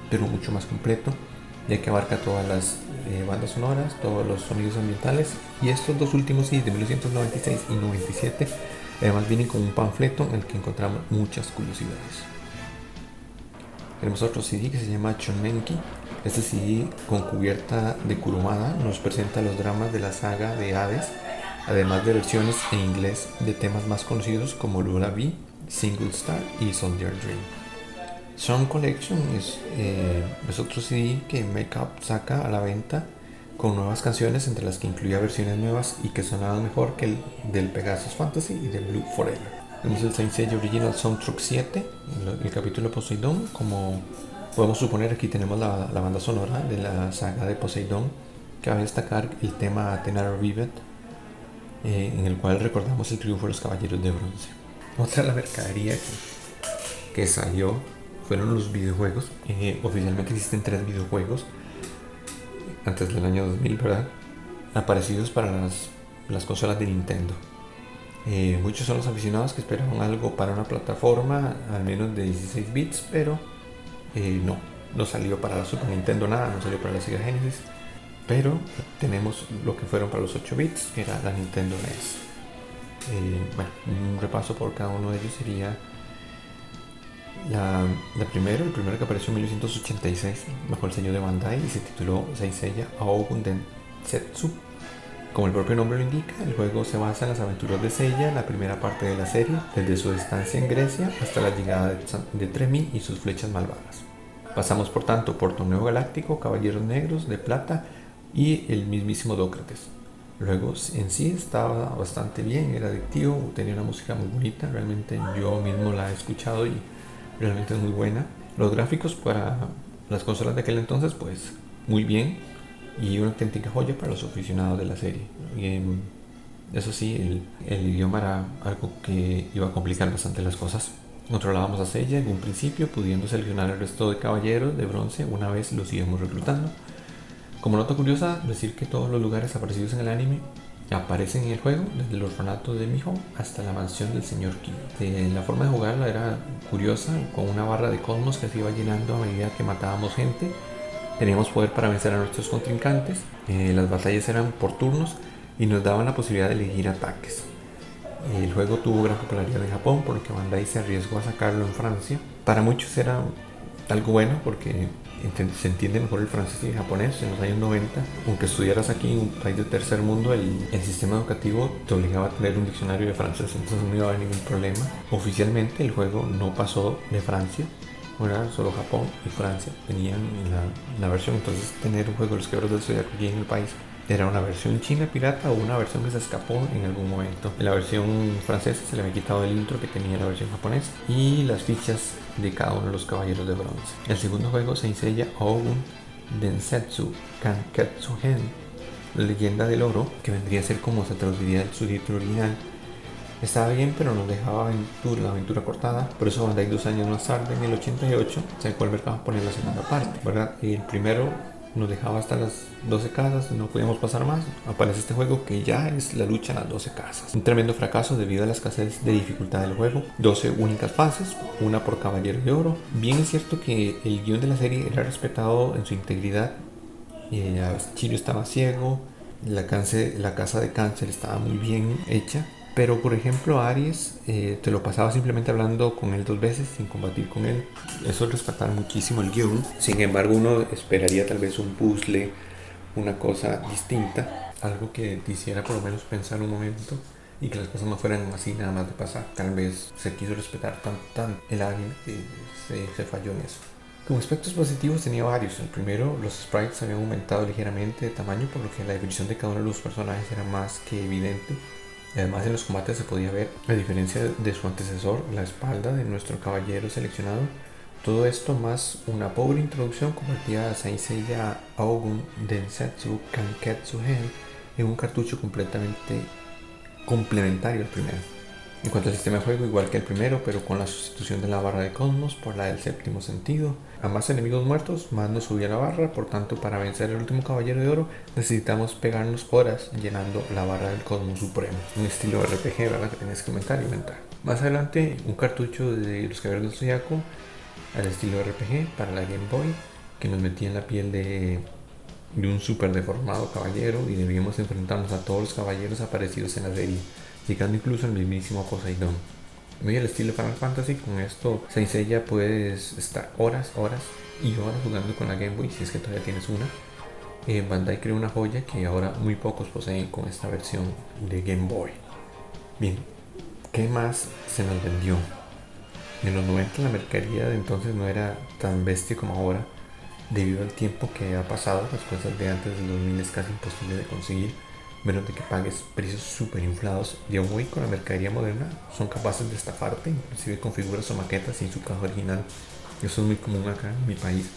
pero mucho más completo, ya que abarca todas las bandas sonoras, todos los sonidos ambientales, y estos 2 últimos CDs de 1996 y 97 además vienen con un panfleto en el que encontramos muchas curiosidades. Tenemos otro CD que se llama Chonenki. Este CD, con cubierta de Kurumada, nos presenta los dramas de la saga de Hades, además de versiones en inglés de temas más conocidos como Lullaby, Single Star y Soldier Dream. Song Collection es otro CD que Makeup saca a la venta con nuevas canciones, entre las que incluía versiones nuevas y que sonaban mejor que el del Pegasus Fantasy y del Blue Forever. Tenemos el Saint Seiya Original Soundtrack 7, el capítulo de Poseidon. Como podemos suponer, aquí tenemos la banda sonora de la saga de Poseidon. Cabe destacar el tema Athena Revivet, en el cual recordamos el triunfo de los caballeros de bronce. Otra de la mercadería que salió fueron los videojuegos. Oficialmente existen 3 videojuegos antes del año 2000, ¿verdad?, aparecidos para las consolas de Nintendo. Muchos son los aficionados que esperaban algo para una plataforma al menos de 16 bits, pero no salió para la Super Nintendo nada, no salió para la Sega Genesis. Pero tenemos lo que fueron para los 8 bits, que era la Nintendo NES. Un repaso por cada uno de ellos sería el primero que apareció en 1986 bajo el sello de Bandai y se tituló Saint Seiya Aogun Densetsu. Como el propio nombre lo indica, el juego se basa en las aventuras de Seiya en la primera parte de la serie, desde su estancia en Grecia hasta la llegada de Tremi y sus flechas malvadas. Pasamos por tanto por Torneo Galáctico, Caballeros Negros de Plata y el mismísimo Dócrates. Luego en sí estaba bastante bien, era adictivo, tenía una música muy bonita, realmente yo mismo la he escuchado y realmente es muy buena. Los gráficos para las consolas de aquel entonces, pues muy bien, y una auténtica joya para los aficionados de la serie. Eso sí, el idioma era algo que iba a complicar bastante las cosas. Controlábamos a Seiya en un principio, pudiendo seleccionar el resto de caballeros de bronce una vez los íbamos reclutando. Como nota curiosa, decir que todos los lugares aparecidos en el anime aparecen en el juego, desde el orfanato de Miho hasta la mansión del señor Ki. La forma de jugarla era curiosa, con una barra de cosmos que se iba llenando a medida que matábamos gente. Teníamos poder para vencer a nuestros contrincantes. Las batallas eran por turnos y nos daban la posibilidad de elegir ataques. El juego tuvo gran popularidad en Japón, por lo que Bandai se arriesgó a sacarlo en Francia. Para muchos era algo bueno porque se entiende mejor el francés y el japonés en los años 90. Aunque estudiaras aquí en un país de tercer mundo, el sistema educativo te obligaba a tener un diccionario de francés, entonces no iba a haber ningún problema. Oficialmente el juego no pasó de Francia, era solo Japón y Francia tenían la versión. Entonces tener un juego de los Caballeros del Zodiaco aquí en el país era una versión china pirata o una versión que se escapó en algún momento. En la versión francesa se le había quitado el intro que tenía la versión japonesa y las fichas de cada uno de los caballeros de bronce. El segundo juego, Saint Seiya Aogun Densetsu Kanketsugen, la leyenda del oro, que vendría a ser como se traduciría el subtítulo original, estaba bien, pero nos dejaba la aventura cortada. Por eso Bandai 2 años más tarde, en el 88, sacó al mercado a poner la segunda parte, ¿verdad? El primero nos dejaba hasta las 12 casas, no podíamos pasar más. Aparece este juego que ya es la lucha en las 12 casas. Un tremendo fracaso debido a la escasez de dificultad del juego. 12 únicas fases, una por caballero de oro. Bien es cierto que el guión de la serie era respetado en su integridad. Chirio estaba ciego, la casa de cáncer estaba muy bien hecha. Pero por ejemplo Aries te lo pasaba simplemente hablando con él 2 veces sin combatir con él. Eso es respetar muchísimo el guión. Sin embargo uno esperaría tal vez un puzzle, una cosa distinta, algo que te hiciera por lo menos pensar un momento y que las cosas no fueran así nada más de pasar. Tal vez se quiso respetar tan el anime que se falló en eso. Como aspectos positivos tenía varios. El primero, los sprites habían aumentado ligeramente de tamaño, por lo que la definición de cada uno de los personajes era más que evidente. Además en los combates se podía ver, a diferencia de su antecesor, la espalda de nuestro caballero seleccionado. Todo esto más una pobre introducción convertía a Saint Seiya Aogun Densetsu Kanketsu Hen en un cartucho completamente complementario al primero. En cuanto al sistema de juego, igual que el primero, pero con la sustitución de la barra de cosmos por la del séptimo sentido. A más enemigos muertos, más nos subía la barra, por tanto para vencer al último caballero de oro necesitamos pegarnos horas llenando la barra del cosmos supremo. Un estilo RPG, ¿verdad? Que tienes que aumentar y aumentar. Más adelante, un cartucho de los caballeros del Zodiaco al estilo RPG para la Game Boy, que nos metía en la piel de un super deformado caballero y debíamos enfrentarnos a todos los caballeros aparecidos en la serie, llegando incluso al mismísimo Poseidón. Muy al estilo Final Fantasy. Con esto Saint Seiya puedes estar horas y horas jugando con la Game Boy si es que todavía tienes una. Bandai creó una joya que ahora muy pocos poseen con esta versión de Game Boy. Bien, ¿qué más se nos vendió? En los 90 la mercadería de entonces no era tan bestia como ahora. Debido al tiempo que ha pasado, las cosas de antes del 2000 es casi imposible de conseguir, menos de que pagues precios súper inflados. Y aún hoy con la mercadería moderna son capaces de estafarte, inclusive con figuras o maquetas sin su caja original. Eso es muy común acá en mi país.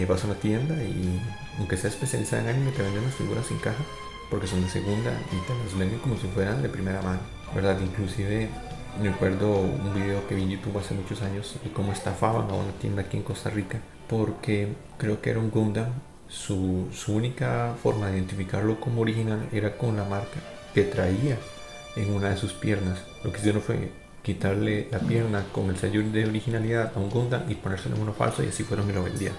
Vas a una tienda y aunque sea especializada en anime te venden las figuras sin caja porque son de segunda y te las venden como si fueran de primera mano, ¿verdad? Inclusive recuerdo un video que vi en YouTube hace muchos años de cómo estafaban a una tienda aquí en Costa Rica porque creo que era un Gundam. Su única forma de identificarlo como original era con la marca que traía en una de sus piernas. Lo que hicieron fue quitarle la pierna con el sello de originalidad a un Gundam y ponérselo en uno falso, y así fueron y lo vendían.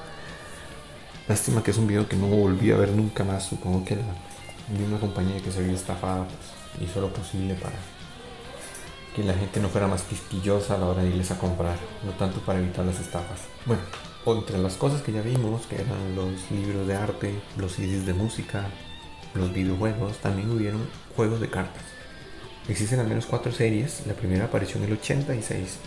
Lástima que es un video que no volví a ver nunca más. Supongo que vi una compañía que se vio estafada, pues hizo lo posible para que la gente no fuera más quisquillosa a la hora de irles a comprar, no tanto para evitar las estafas. Bueno, entre las cosas que ya vimos, que eran los libros de arte, los CDs de música, los videojuegos, también hubieron juegos de cartas. Existen al menos 4 series. La primera apareció en el 86,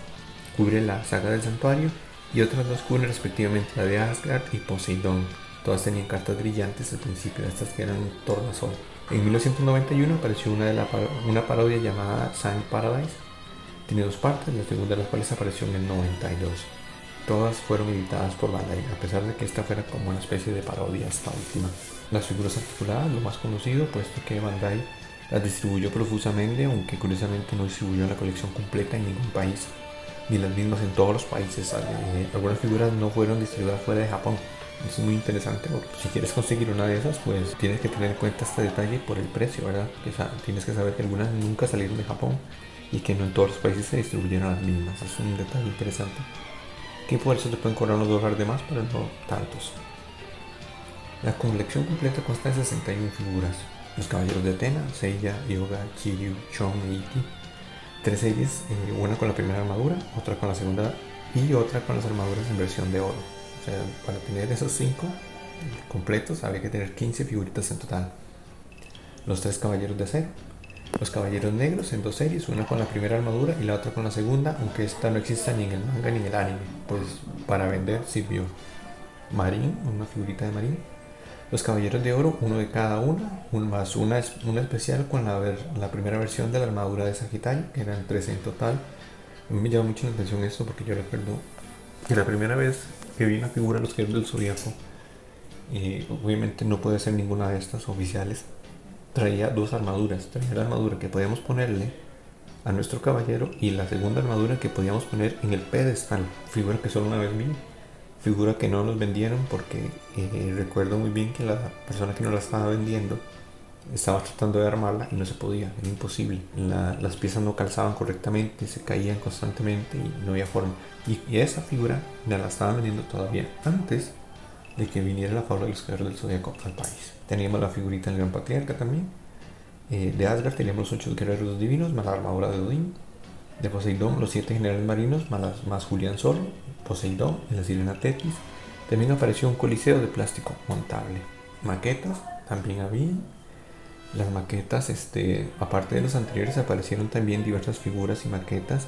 cubre la saga del santuario, y otras 2 cubren respectivamente la de Asgard y Poseidón. Todas tenían cartas brillantes al principio, estas que eran tornasol. En 1991 apareció una parodia llamada Sign Paradise. Tiene 2 partes, la segunda de las cuales apareció en el 92. Todas fueron editadas por Bandai, a pesar de que esta fuera como una especie de parodia esta última. Las figuras articuladas, lo más conocido, puesto que Bandai las distribuyó profusamente, aunque curiosamente no distribuyó la colección completa en ningún país, ni las mismas en todos los países. Algunas figuras no fueron distribuidas fuera de Japón. Es muy interesante porque si quieres conseguir una de esas, pues tienes que tener en cuenta este detalle por el precio, ¿verdad? Tienes que saber que algunas nunca salieron de Japón y que no en todos los países se distribuyeron las mismas. Es un detalle interesante, que por eso te pueden cobrar unos $2 de más, pero no tantos. La colección completa consta de 61 figuras. Los caballeros de Atena, Seiya, Yoga, Kiryu, Chon e Ikki. 3 series, una con la primera armadura, otra con la segunda y otra con las armaduras en versión de oro. O sea, para tener esos 5 completos habría que tener 15 figuritas en total. Los 3 caballeros de acero. Los caballeros negros en 2 series, una con la primera armadura y la otra con la segunda, aunque esta no exista ni en el manga ni en el anime, pues para vender sirvió. Marín, una figurita de Marín. Los caballeros de oro, uno de cada una, más una especial con la primera versión de la armadura de Sagitario, que eran 13 en total. A mí me llama mucho la atención esto porque yo recuerdo que la primera vez que vi una figura de los Caballeros del Zodiaco, obviamente no puede ser ninguna de estas oficiales, traía 2 armaduras. Traía la armadura que podíamos ponerle a nuestro caballero y la segunda armadura que podíamos poner en el pedestal, figura que solo una vez vi. figura que no nos vendieron porque recuerdo muy bien que la persona que nos la estaba vendiendo estaba tratando de armarla y no se podía, era imposible. Las piezas no calzaban correctamente, se caían constantemente y no había forma. Y esa figura me la estaban vendiendo todavía antes de que viniera la fábula de los Caballeros del Zodiaco al país. Teníamos la figurita del Gran Patriarca también. De Asgard teníamos los 8 guerreros divinos más la armadura de Odín. De Poseidón, los 7 generales marinos más Julián Solo, Poseidón en la sirena Tetis. También apareció un coliseo de plástico montable. Maquetas también había. Las maquetas, aparte de los anteriores, aparecieron también diversas figuras y maquetas.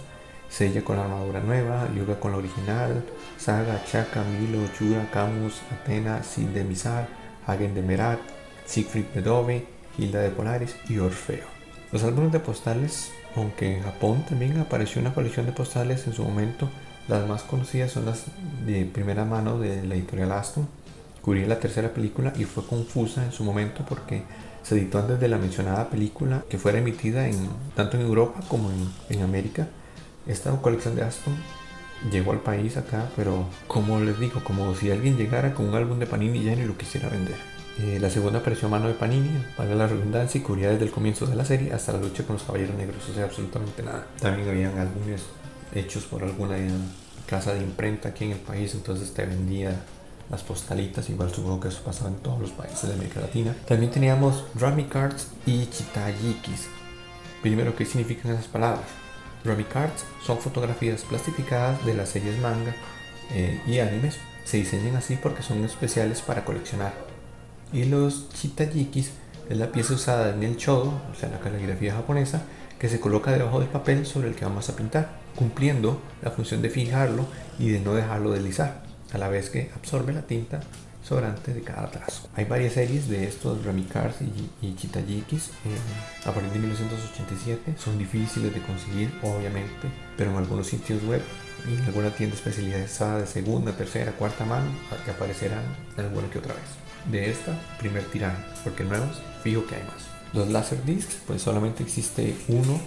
Seiya con la armadura nueva, Hyuga con la original, Saga, Chaka, Milo, Yura, Camus, Athena, Cid de Mizar, Hagen de Merat, Siegfried de Dove, Hilda de Polaris y Orfeo. Los álbumes de postales, aunque en Japón también apareció una colección de postales en su momento, las más conocidas son las de primera mano de la editorial Aston. Cubría la tercera película y fue confusa en su momento porque se editó antes de la mencionada película que fuera emitida tanto en Europa como en América. Esta colección de Aston llegó al país acá, pero como les digo, como si alguien llegara con un álbum de Panini ya y lo quisiera vender. La segunda apareció a mano de Panini, para la redundancia, y cubría desde el comienzo de la serie hasta la lucha con los Caballeros Negros, o sea, absolutamente nada. También habían álbumes hechos por alguna casa de imprenta aquí en el país, entonces te vendía las postalitas, igual supongo que eso pasaba en todos los países de América Latina. También teníamos Rummy Cards y Chitayikis. Primero, ¿qué significan esas palabras? Rummy Cards son fotografías plastificadas de las series manga y animes. Se diseñan así porque son especiales para coleccionar. Y los Chitayikis es la pieza usada en el shodo, o sea, la caligrafía japonesa, que se coloca debajo del papel sobre el que vamos a pintar, cumpliendo la función de fijarlo y de no dejarlo deslizar, a la vez que absorbe la tinta sobrante de cada trazo. Hay varias series de estos Rummy Cards y Chitayikis a partir de 1987. Son difíciles de conseguir, obviamente, pero en algunos sitios web y en alguna tienda especializada de segunda, tercera, cuarta mano que aparecerán alguna que otra vez. De esta, primer tiraje, porque nuevos, fijo que hay más. Los Laserdiscs, pues solamente existe uno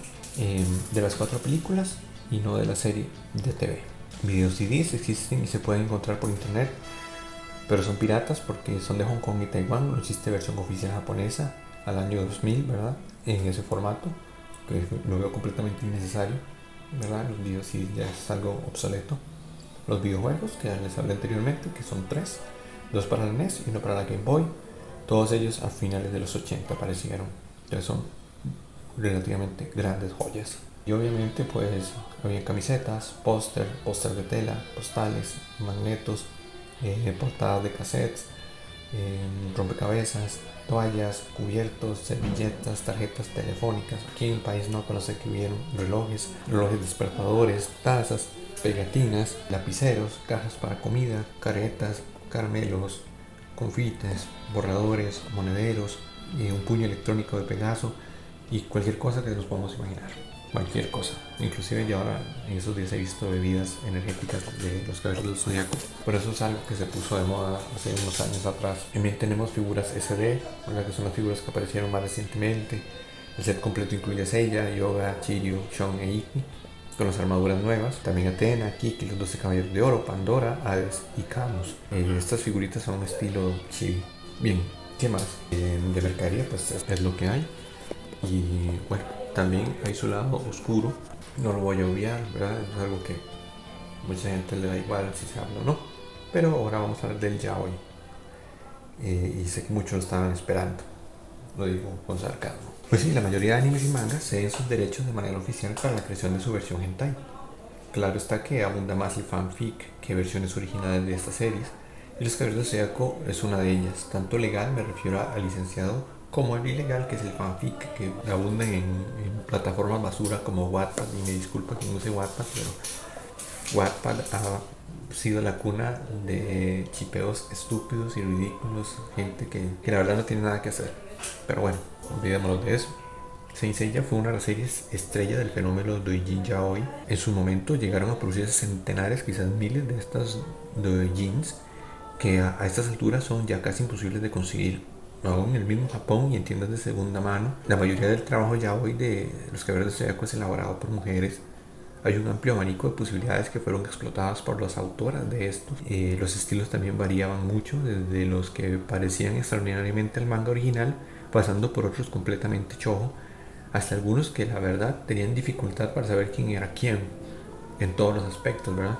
de las 4 películas y no de la serie de TV. Video CDs existen y se pueden encontrar por internet, pero son piratas porque son de Hong Kong y Taiwán. No existe versión oficial japonesa al año 2000, ¿verdad? En ese formato, que lo veo completamente innecesario, ¿verdad? Los video CDs ya es algo obsoleto. Los videojuegos, que ya les hablé anteriormente, que son 3, 2 para la NES y 1 para la Game Boy. Todos ellos a finales de los 80 aparecieron. Ya son relativamente grandes joyas. Y obviamente pues había camisetas, póster de tela, postales, magnetos, portadas de cassettes, rompecabezas, toallas, cubiertos, servilletas, tarjetas telefónicas. Aquí en el país no conoce que hubieron relojes despertadores, tazas, pegatinas, lapiceros, cajas para comida, caretas, caramelos, confites, borradores, monederos, un puño electrónico de Pegaso y cualquier cosa que nos podamos imaginar. Cualquier cosa. Inclusive yo ahora en esos días he visto bebidas energéticas de los Caballeros del Zodiaco. Por eso es algo que se puso de moda hace unos años atrás. También tenemos figuras SD, que son las figuras que aparecieron más recientemente. El set completo incluye a Seiya, Yoga, Chiryu, Shon e Ikki, con las armaduras nuevas. También Athena, Kiki, los 12 Caballeros de Oro, Pandora, Hades y Camus. Estas figuritas son un estilo chibi. Bien, ¿qué más? De mercadería pues es lo que hay. Y bueno, también hay su lado oscuro, no lo voy a obviar, ¿verdad? Es algo que mucha gente le da igual si se habla o no, pero ahora vamos a hablar del yaoi, y sé que muchos lo estaban esperando, lo digo con sarcasmo. Pues sí, la mayoría de animes y mangas ceden sus derechos de manera oficial para la creación de su versión hentai. Claro está que abunda más el fanfic que versiones originales de estas series, y Los Caballeros del Zodiaco es una de ellas. Tanto legal, me refiero al licenciado, como el ilegal, que es el fanfic, que abundan en plataformas basura como Wattpad. Y me disculpa que no use Wattpad, pero Wattpad ha sido la cuna de chipeos estúpidos y ridículos, gente que la verdad no tiene nada que hacer. Pero bueno, olvidémonos de eso. Saint Seiya fue una de las series estrella del fenómeno doujin yaoi. En su momento llegaron a producirse centenares, quizás miles de estas doujins, que a estas alturas son ya casi imposibles de conseguir. Aún en el mismo Japón y en tiendas de segunda mano, la mayoría del trabajo yaoi de Los Caballeros del Zodiaco es elaborado por mujeres, Hay un amplio abanico de posibilidades que fueron explotadas por las autoras de estos. Los estilos también variaban mucho, desde los que parecían extraordinariamente al manga original, pasando por otros completamente chojo, hasta algunos que la verdad tenían dificultad para saber quién era quién en todos los aspectos, ¿verdad?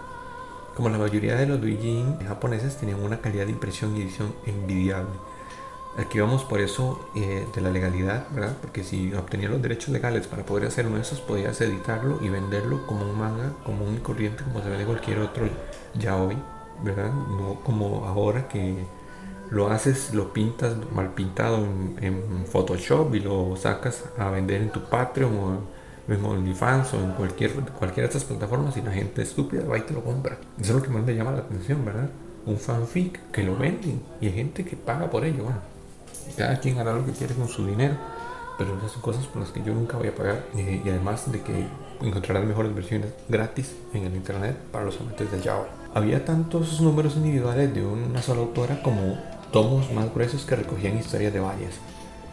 Como la mayoría de los doujin japoneses tenían una calidad de impresión y edición envidiable. Aquí vamos por eso de la legalidad, ¿verdad? Porque si obtenías los derechos legales para poder hacer uno de esos, podías editarlo y venderlo como un manga común y corriente, como se vende cualquier otro yaoi, ¿verdad? No como ahora que lo haces, lo pintas mal pintado en Photoshop y lo sacas a vender en tu Patreon o en OnlyFans o en cualquiera de estas plataformas y la gente estúpida va y te lo compra. Eso es lo que más me llama la atención, ¿verdad? Un fanfic que lo venden y hay gente que paga por ello. Bueno, cada quien hará lo que quiere con su dinero, pero esas son cosas por las que yo nunca voy a pagar, y además de que encontrarás mejores versiones gratis en el internet para los amantes del yaoi. Había tantos números individuales de una sola autora como tomos más gruesos que recogían historias de varias,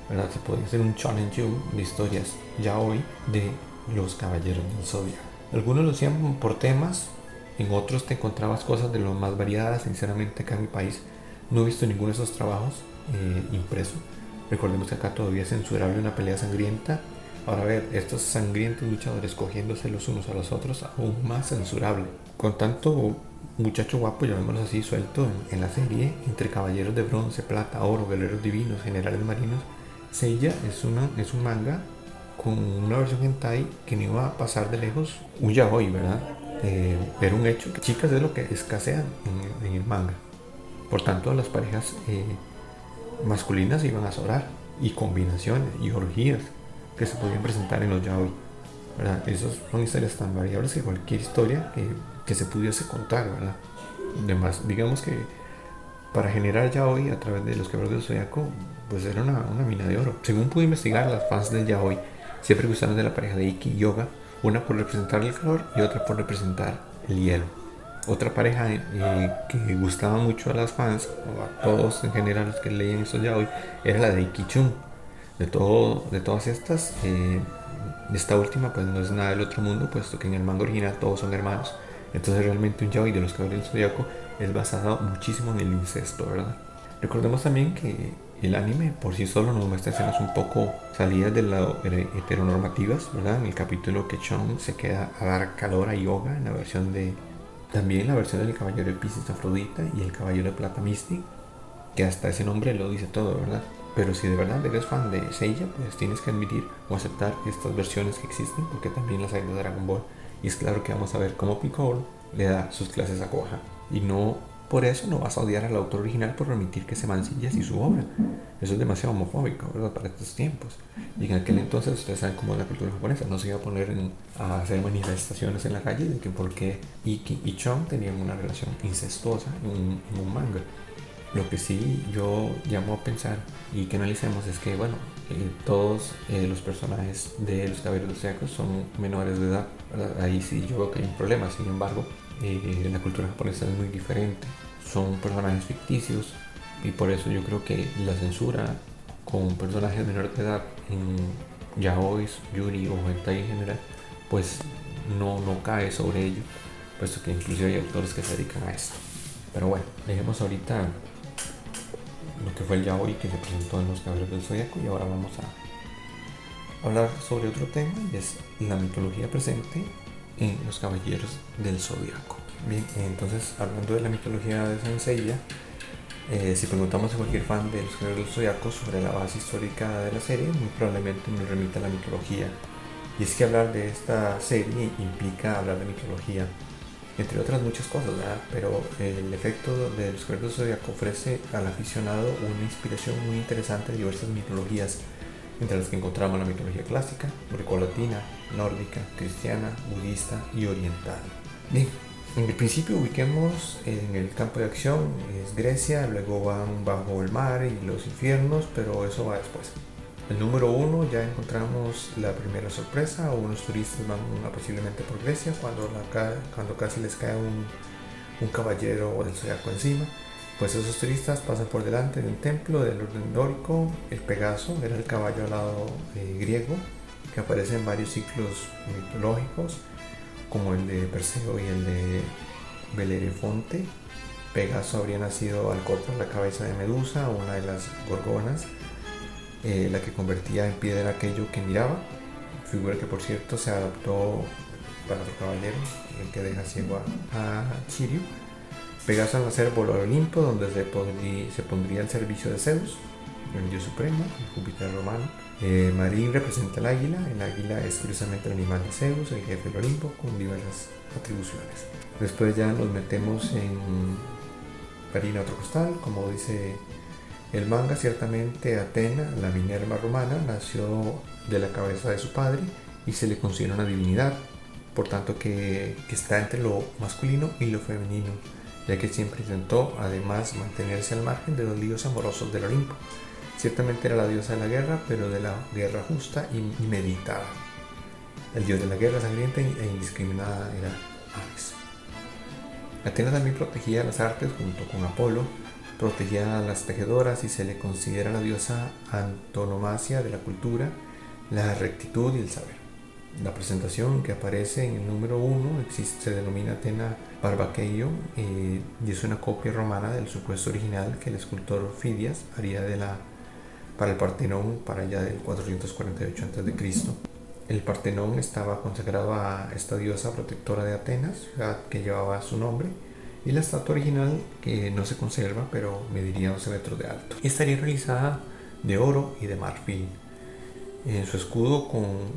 ¿verdad? Se podía hacer un challenge de historias yaoi de los caballeros del Zodiaco. Algunos lo hacían por temas, en otros te encontrabas cosas de lo más variadas. Sinceramente, acá en mi país no he visto ninguno de esos trabajos impreso. Recordemos que acá todavía es censurable una pelea sangrienta. Ahora, a ver, estos sangrientos luchadores cogiéndose los unos a los otros, aún más censurable. Con tanto muchacho guapo, llamémoslo así, suelto en la serie, entre caballeros de bronce, plata, oro, guerreros divinos, generales marinos, Seiya es un manga con una versión hentai que no iba a pasar de lejos un yaoi, ¿verdad? Era un hecho que chicas es lo que escasean en el manga. Por tanto, las parejas masculinas iban a sobrar, y combinaciones y orgías que se podían presentar en los yaoi, ¿verdad? Esas son historias tan variables que cualquier historia que se pudiese contar, ¿verdad? Además, digamos que para generar yaoi a través de los caballeros del Zodiaco, pues era una mina de oro. Según pude investigar, las fans del yaoi siempre gustaron de la pareja de Iki y Yoga, una por representar el calor y otra por representar el hielo. Otra pareja que gustaba mucho a las fans, o a todos en general los que leían estos yaoi, era la de Iki-chun. De todas estas, esta última pues no es nada del otro mundo, puesto que en el manga original todos son hermanos. Entonces realmente un yaoi de los caballeros del Zodiaco es basado muchísimo en el incesto, ¿verdad? Recordemos también que el anime por sí solo nos muestra escenas un poco salidas del lado heteronormativas, ¿verdad? En el capítulo que Chon se queda a dar calor a Yoga, en la versión también la versión del caballero de Pisces Afrodita y el caballero de plata Misty, que hasta ese nombre lo dice todo, ¿verdad? Pero si de verdad eres fan de Seiya, pues tienes que admitir o aceptar estas versiones que existen, porque también las hay de Dragon Ball. Y es claro que vamos a ver cómo Piccolo le da sus clases a Gohan. Y no por eso no vas a odiar al autor original por permitir que se mancille así su obra. Eso es demasiado homofóbico, ¿verdad? Para estos tiempos. Y en aquel entonces, ustedes saben cómo es la cultura japonesa, no se iba a poner a hacer manifestaciones en la calle de que por qué Iki y Chon tenían una relación incestuosa en un manga. Lo que sí yo llamo a pensar y que analicemos es que, bueno, todos los personajes de los caballeros del Zodiaco son menores de edad, ¿verdad? Ahí sí yo veo que hay un problema. Sin embargo, la cultura japonesa es muy diferente, son personajes ficticios, y por eso yo creo que la censura con personajes menores de edad en yaois, yuri o hentai en general, pues no cae sobre ello, puesto que inclusive hay autores que se dedican a esto. Pero bueno, dejemos ahorita lo que fue el yaoi que se presentó en los caballeros del Zodiaco, y ahora vamos a hablar sobre otro tema, y es la mitología presente en los caballeros del Zodiaco. Bien, entonces, hablando de la mitología de Saint Seiya, si preguntamos a cualquier fan de los caballeros del Zodiaco sobre la base histórica de la serie, muy probablemente nos remita a la mitología. Y es que hablar de esta serie implica hablar de mitología, entre otras muchas cosas, ¿verdad? Pero el efecto de los caballeros del Zodiaco ofrece al aficionado una inspiración muy interesante de diversas mitologías, entre las que encontramos la mitología clásica, grecolatina, nórdica, cristiana, budista y oriental. Bien, en el principio ubiquemos en el campo de acción, es Grecia, luego van bajo el mar y los infiernos, pero eso va después. El número 1 ya encontramos la primera sorpresa. Unos turistas van posiblemente por Grecia cuando casi les cae un caballero del Zodiaco encima. Pues esos turistas pasan por delante de un templo del orden dórico. El Pegaso era el caballo alado griego que aparece en varios ciclos mitológicos. como el de Perseo y el de Belerofonte. Pegaso habría nacido al cortar la cabeza de Medusa, una de las gorgonas, la que convertía en piedra aquello que miraba, figura que por cierto se adaptó para otro caballero, el que deja ciego a Chirio. Pegaso al nacer voló al Olimpo, donde se pondría al servicio de Zeus, el dios supremo, el Júpiter romano. Marín representa el águila es curiosamente el animal de Zeus, el jefe del Olimpo, con diversas atribuciones. Después ya nos metemos en harina otro costal, como dice el manga. Ciertamente Atena, la Minerva romana, nació de la cabeza de su padre y se le considera una divinidad, por tanto que está entre lo masculino y lo femenino, ya que siempre intentó además mantenerse al margen de los líos amorosos del Olimpo. Ciertamente era la diosa de la guerra, pero de la guerra justa y meditada. El dios de la guerra sangrienta e indiscriminada era Ares. Atena también protegía las artes junto con Apolo, protegía a las tejedoras y se le considera la diosa antonomasia de la cultura, la rectitud y el saber. La presentación que aparece en el número 1 se denomina Atena Barbaqueio y es una copia romana del supuesto original que el escultor Fidias haría para el Partenón para allá del 448 a.C. El Partenón estaba consagrado a esta diosa protectora de Atenas, ciudad que llevaba su nombre, y la estatua original, que no se conserva, pero mediría 11 metros de alto. Y estaría realizada de oro y de marfil. En su escudo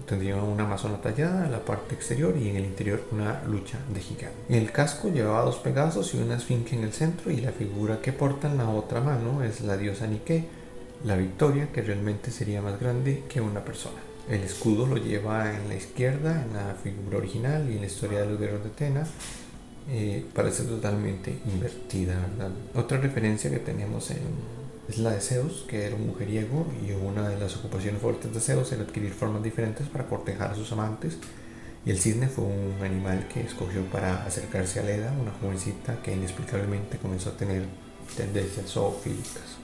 tendría una amazona tallada en la parte exterior y en el interior una lucha de gigante. En el casco llevaba 2 pegasos y una esfinge en el centro, y la figura que porta en la otra mano es la diosa Nike, la victoria, que realmente sería más grande que una persona. El escudo lo lleva en la izquierda, en la figura original, y en la historia de los guerreros de Atenas parece totalmente invertida, ¿verdad? Otra referencia que tenemos es la de Zeus, que era un mujeriego, y una de las ocupaciones fuertes de Zeus era adquirir formas diferentes para cortejar a sus amantes, y el cisne fue un animal que escogió para acercarse a Leda, una jovencita que inexplicablemente comenzó a tener tendencias zoofílicas.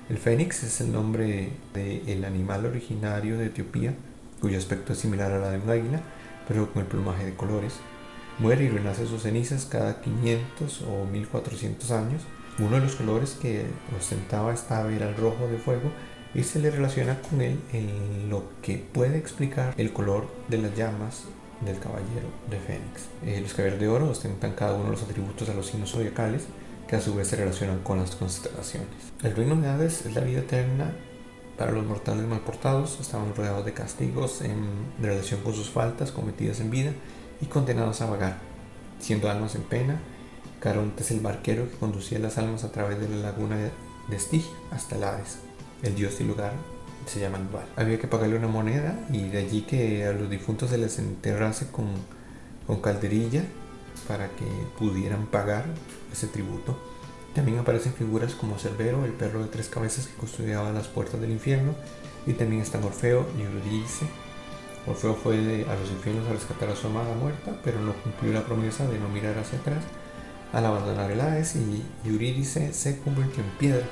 El fénix es el nombre del animal originario de Etiopía, cuyo aspecto es similar a la de un águila, pero con el plumaje de colores. Muere y renace sus cenizas cada 500 o 1400 años. Uno de los colores que ostentaba esta ave era el rojo de fuego, y se le relaciona con él en lo que puede explicar el color de las llamas del caballero de Fénix. Los caballeros de oro ostentan cada uno de los atributos a los signos zodiacales, que a su vez se relacionan con las constelaciones. El reino de Hades es la vida eterna para los mortales mal portados. Estaban rodeados de castigos en relación con sus faltas cometidas en vida y condenados a vagar, siendo almas en pena. Caronte es el barquero que conducía las almas a través de la laguna de Estigia hasta el Hades. El dios y lugar se llama Dual. Había que pagarle una moneda, y de allí que a los difuntos se les enterrase con calderilla para que pudieran pagar ese tributo. También aparecen figuras como Cerbero, el perro de 3 cabezas que custodiaba las puertas del infierno, y también están Orfeo y Eurídice. Orfeo fue a los infiernos a rescatar a su amada muerta, pero no cumplió la promesa de no mirar hacia atrás al abandonar el Hades, y Eurídice se convirtió en piedra,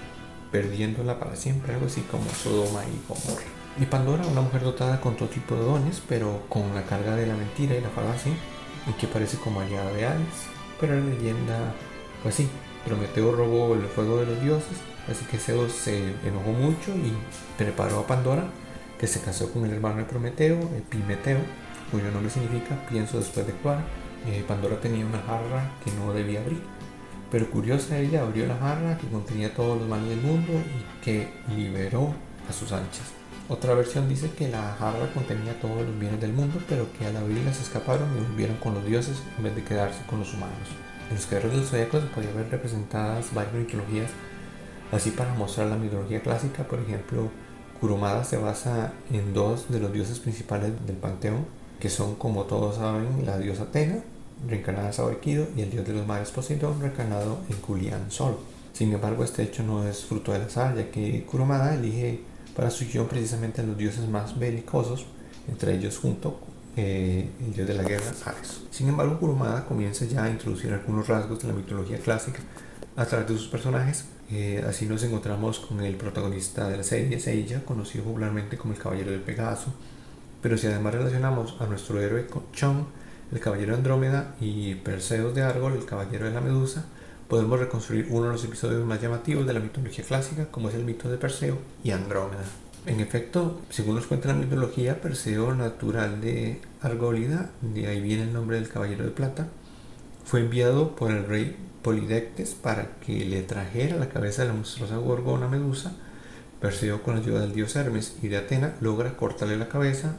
perdiéndola para siempre, algo así como Sodoma y Gomorra. Y Pandora, una mujer dotada con todo tipo de dones, pero con la carga de la mentira y la falacia, y que parece como aliada de Hades. Pero la leyenda fue así: Prometeo robó el fuego de los dioses, así que Zeus se enojó mucho y preparó a Pandora, que se casó con el hermano de Prometeo, Epimeteo, cuyo nombre significa pienso después de actuar. Pandora tenía una jarra que no debía abrir, pero curiosa, ella abrió la jarra que contenía todos los males del mundo y que liberó a sus anchas. Otra versión dice que la jarra contenía todos los bienes del mundo, pero que al abrirla se escaparon y volvieron con los dioses en vez de quedarse con los humanos. En los guerreros del Zodíaco se podía ver representadas varias mitologías, así para mostrar la mitología clásica. Por ejemplo, Kurumada se basa en 2 de los dioses principales del panteón, que son, como todos saben, la diosa Atena, reencarnada en Saoekido, y el dios de los mares Poseidón, reencarnado en Culián Sol. Sin embargo, este hecho no es fruto del azar, ya que Kurumada elige para su guión precisamente a los dioses más belicosos, entre ellos junto el dios de la guerra, Ares. Sin embargo, Kurumada comienza ya a introducir algunos rasgos de la mitología clásica a través de sus personajes. Así nos encontramos con el protagonista de la serie, Seiya, conocido popularmente como el Caballero del Pegaso. Pero si además relacionamos a nuestro héroe con Chon, el caballero de Andrómeda y Perseus de Argol, el caballero de la Medusa, podemos reconstruir uno de los episodios más llamativos de la mitología clásica, como es el mito de Perseo y Andrómeda. En efecto, según nos cuenta la mitología, Perseo, natural de Argólida, de ahí viene el nombre del caballero de plata, fue enviado por el rey Polidectes para que le trajera la cabeza de la monstruosa gorgona Medusa. Perseo, con la ayuda del dios Hermes y de Atena, logra cortarle la cabeza.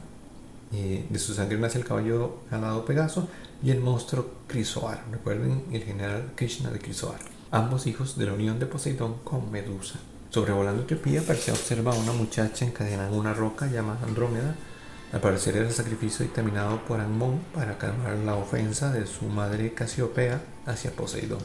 De su sangre nace el caballo alado Pegaso y el monstruo Crisoar. Recuerden el general Krishna de Crisoar, ambos hijos de la unión de Poseidón con Medusa. Sobrevolando Etiopía, Perseo observa a una muchacha encadenada en una roca llamada Andrómeda. Al parecer era el sacrificio dictaminado por Amón para calmar la ofensa de su madre Casiopea hacia Poseidón.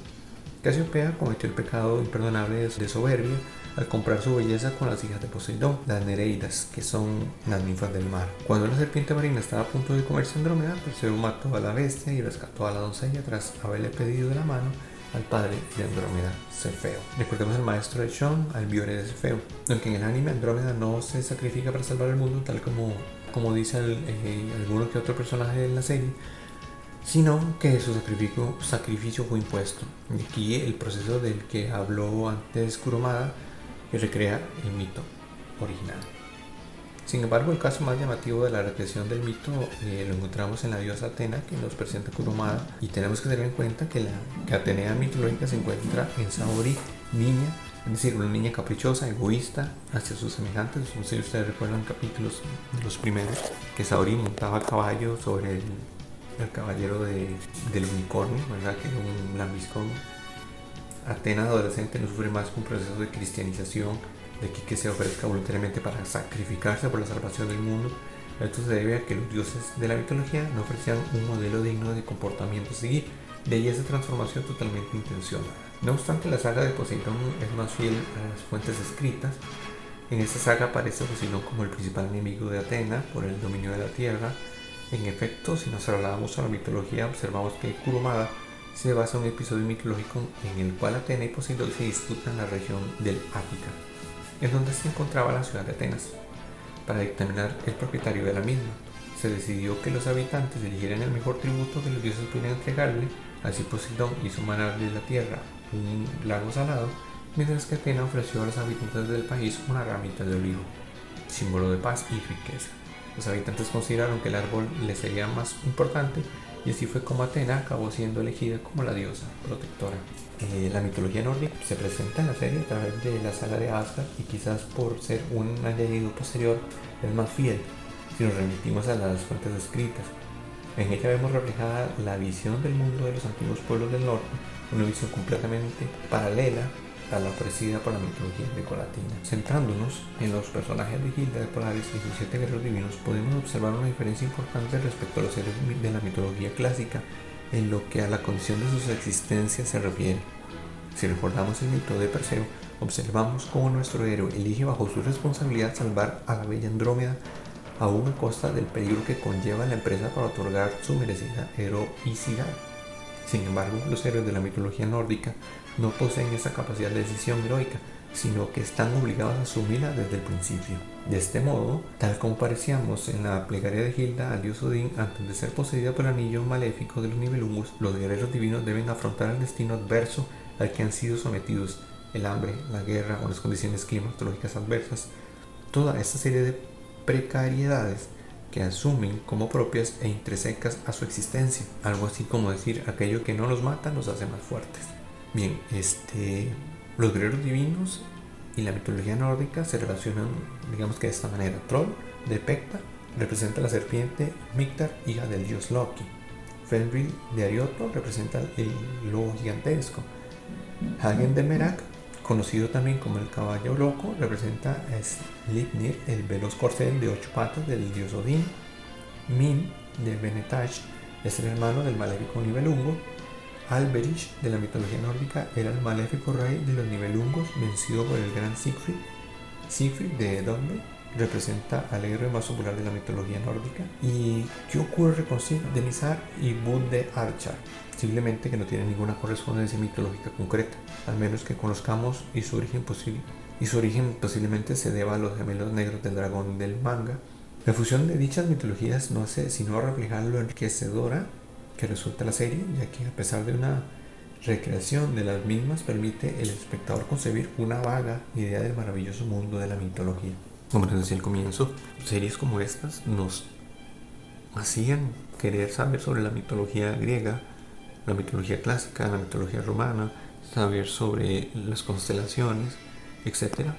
Casiopea cometió el pecado imperdonable de soberbia al comprar su belleza con las hijas de Poseidón, las Nereidas, que son las ninfas del mar. Cuando la serpiente marina estaba a punto de comerse a Andrómeda, Perseo mató a la bestia y rescató a la doncella tras haberle pedido de la mano al padre de Andrómeda, Cefeo. Recordemos al maestro de Shon, Albiore de Cefeo. Aunque en el anime Andrómeda no se sacrifica para salvar el mundo, tal como dice alguno que otro personaje en la serie, sino que su sacrificio fue impuesto. Y aquí el proceso del que habló antes Kurumada, que recrea el mito original. Sin embargo, el caso más llamativo de la recreación del mito lo encontramos en la diosa Atena, que nos presenta Kurumada, y tenemos que tener en cuenta que la Atenea mitológica se encuentra en Saori, niña, es decir, una niña caprichosa, egoísta hacia sus semejantes. No sé si ustedes recuerdan capítulos de los primeros, que Saori montaba a caballo sobre el caballero del unicornio, ¿verdad? Que era un lambiscón. Atena, adolescente, no sufre más que un proceso de cristianización, de aquí que se ofrezca voluntariamente para sacrificarse por la salvación del mundo. Esto se debe a que los dioses de la mitología no ofrecían un modelo digno de comportamiento a seguir, de ahí esa transformación totalmente intencionada. No obstante, la saga de Poseidón es más fiel a las fuentes escritas. En esta saga aparece Poseidón como el principal enemigo de Atena por el dominio de la tierra. En efecto, si nos trasladamos a la mitología, observamos que Kurumada se basa en un episodio mitológico en el cual Atena y Poseidón se disputan la región del Ática, en donde se encontraba la ciudad de Atenas. Para dictaminar el propietario de la misma, se decidió que los habitantes eligieran el mejor tributo que los dioses pudieran entregarle. Así Poseidón hizo manar de la tierra un lago salado, mientras que Atena ofreció a los habitantes del país una ramita de olivo, símbolo de paz y riqueza. Los habitantes consideraron que el árbol les sería más importante, y así fue como Atena acabó siendo elegida como la diosa protectora. La mitología nórdica se presenta en la serie a través de la saga de Asgard, y quizás por ser un añadido posterior es más fiel si nos remitimos a las fuentes escritas. En ella vemos reflejada la visión del mundo de los antiguos pueblos del norte, una visión completamente paralela a la ofrecida por la mitología grecolatina. Centrándonos en los personajes de Gilda de Polaris y sus 7 guerreros divinos, podemos observar una diferencia importante respecto a los héroes de la mitología clásica en lo que a la condición de sus existencias se refiere. Si recordamos el mito de Perseo, observamos cómo nuestro héroe elige bajo su responsabilidad salvar a la bella Andrómeda, aún a costa del peligro que conlleva la empresa para otorgar su merecida heroicidad. Sin embargo, los héroes de la mitología nórdica no poseen esa capacidad de decisión heroica, sino que están obligados a asumirla desde el principio. De este modo, tal como parecíamos en la plegaria de Gilda al dios Odín antes de ser poseída por el anillo maléfico de los Nibelungos, los guerreros divinos deben afrontar el destino adverso al que han sido sometidos: el hambre, la guerra o las condiciones climatológicas adversas. Toda esta serie de precariedades que asumen como propias e intrínsecas a su existencia. Algo así como decir: aquello que no nos mata nos hace más fuertes. Bien, los guerreros divinos y la mitología nórdica se relacionan, digamos que de esta manera. Troll de Pecta representa a la serpiente Mictar, hija del dios Loki. Fenrir de Arioto representa el lobo gigantesco. Hagen de Merak, conocido también como el caballo loco, representa a Sleipnir, el veloz corcel de 8 patas del dios Odín. Min de Venetash es el hermano del maléfico Nibelungo. Alberich de la mitología nórdica era el maléfico rey de los Nibelungos, vencido por el gran Siegfried. Siegfried de Edonbe representa al héroe más popular de la mitología nórdica. ¿Y qué ocurre con Sif de Mizar y Bud de Archar? Simplemente que no tiene ninguna correspondencia mitológica concreta, al menos que conozcamos, y su origen posiblemente se deba a los gemelos negros del dragón del manga. La fusión de dichas mitologías no hace sino reflejar lo enriquecedora que resulta la serie, ya que a pesar de una recreación de las mismas, permite al espectador concebir una vaga idea del maravilloso mundo de la mitología. Como les decía al comienzo, series como estas nos hacían querer saber sobre la mitología griega, la mitología clásica, la mitología romana, saber sobre las constelaciones, etcétera,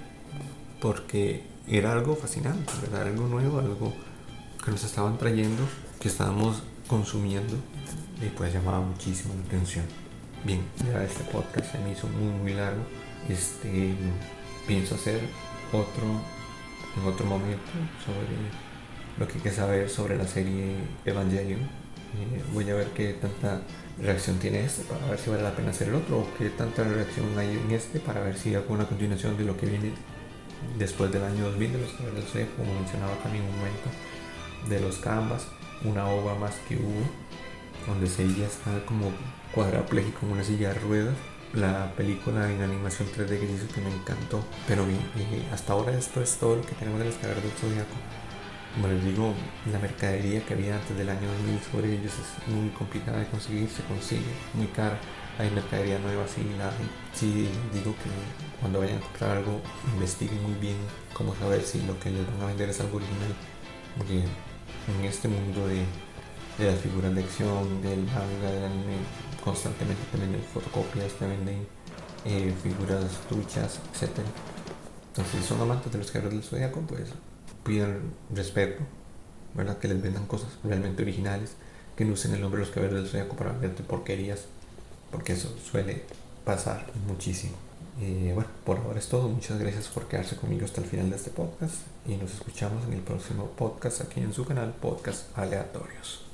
porque era algo fascinante, ¿verdad? Algo nuevo, algo que nos estaban trayendo, que estábamos consumiendo, y pues llamaba muchísimo la atención. Bien, ya este podcast se me hizo muy largo. Pienso hacer en otro momento sobre lo que hay que saber sobre la serie Evangelion. Voy a ver qué tanta reacción tiene para ver si vale la pena hacer el otro, o qué tanta reacción hay en para ver si hago una continuación de lo que viene después del año 2000 de los Caballeros del Zodiaco, como mencionaba también en un momento, de los Canvas, una ova más que hubo, donde Seiya está como cuadrapléjico en una silla de ruedas. La película en animación 3D que hizo, que me encantó. Pero bien, hasta ahora esto es todo lo que tenemos de los Caballeros del Zodiaco. Como les digo, la mercadería que había antes del año 2000 sobre ellos es muy complicada de conseguir, se consigue muy cara. Hay mercadería nueva, sí digo que cuando vayan a comprar algo, investiguen muy bien cómo saber si lo que les van a vender es algo original, porque en este mundo de las figuras de acción, del manga, del anime, constantemente te venden fotocopias, te venden figuras truchas, etc. Entonces, si son amantes de los Caballeros del Zodiaco, pues pidan respeto, ¿verdad? Que les vendan cosas realmente originales, que no usen el nombre de los Caballeros del Zodiaco para venderte porquerías, porque eso suele pasar muchísimo. Bueno, por ahora es todo. Muchas gracias por quedarse conmigo hasta el final de este podcast, y nos escuchamos en el próximo podcast aquí en su canal Podcast Aleatorios.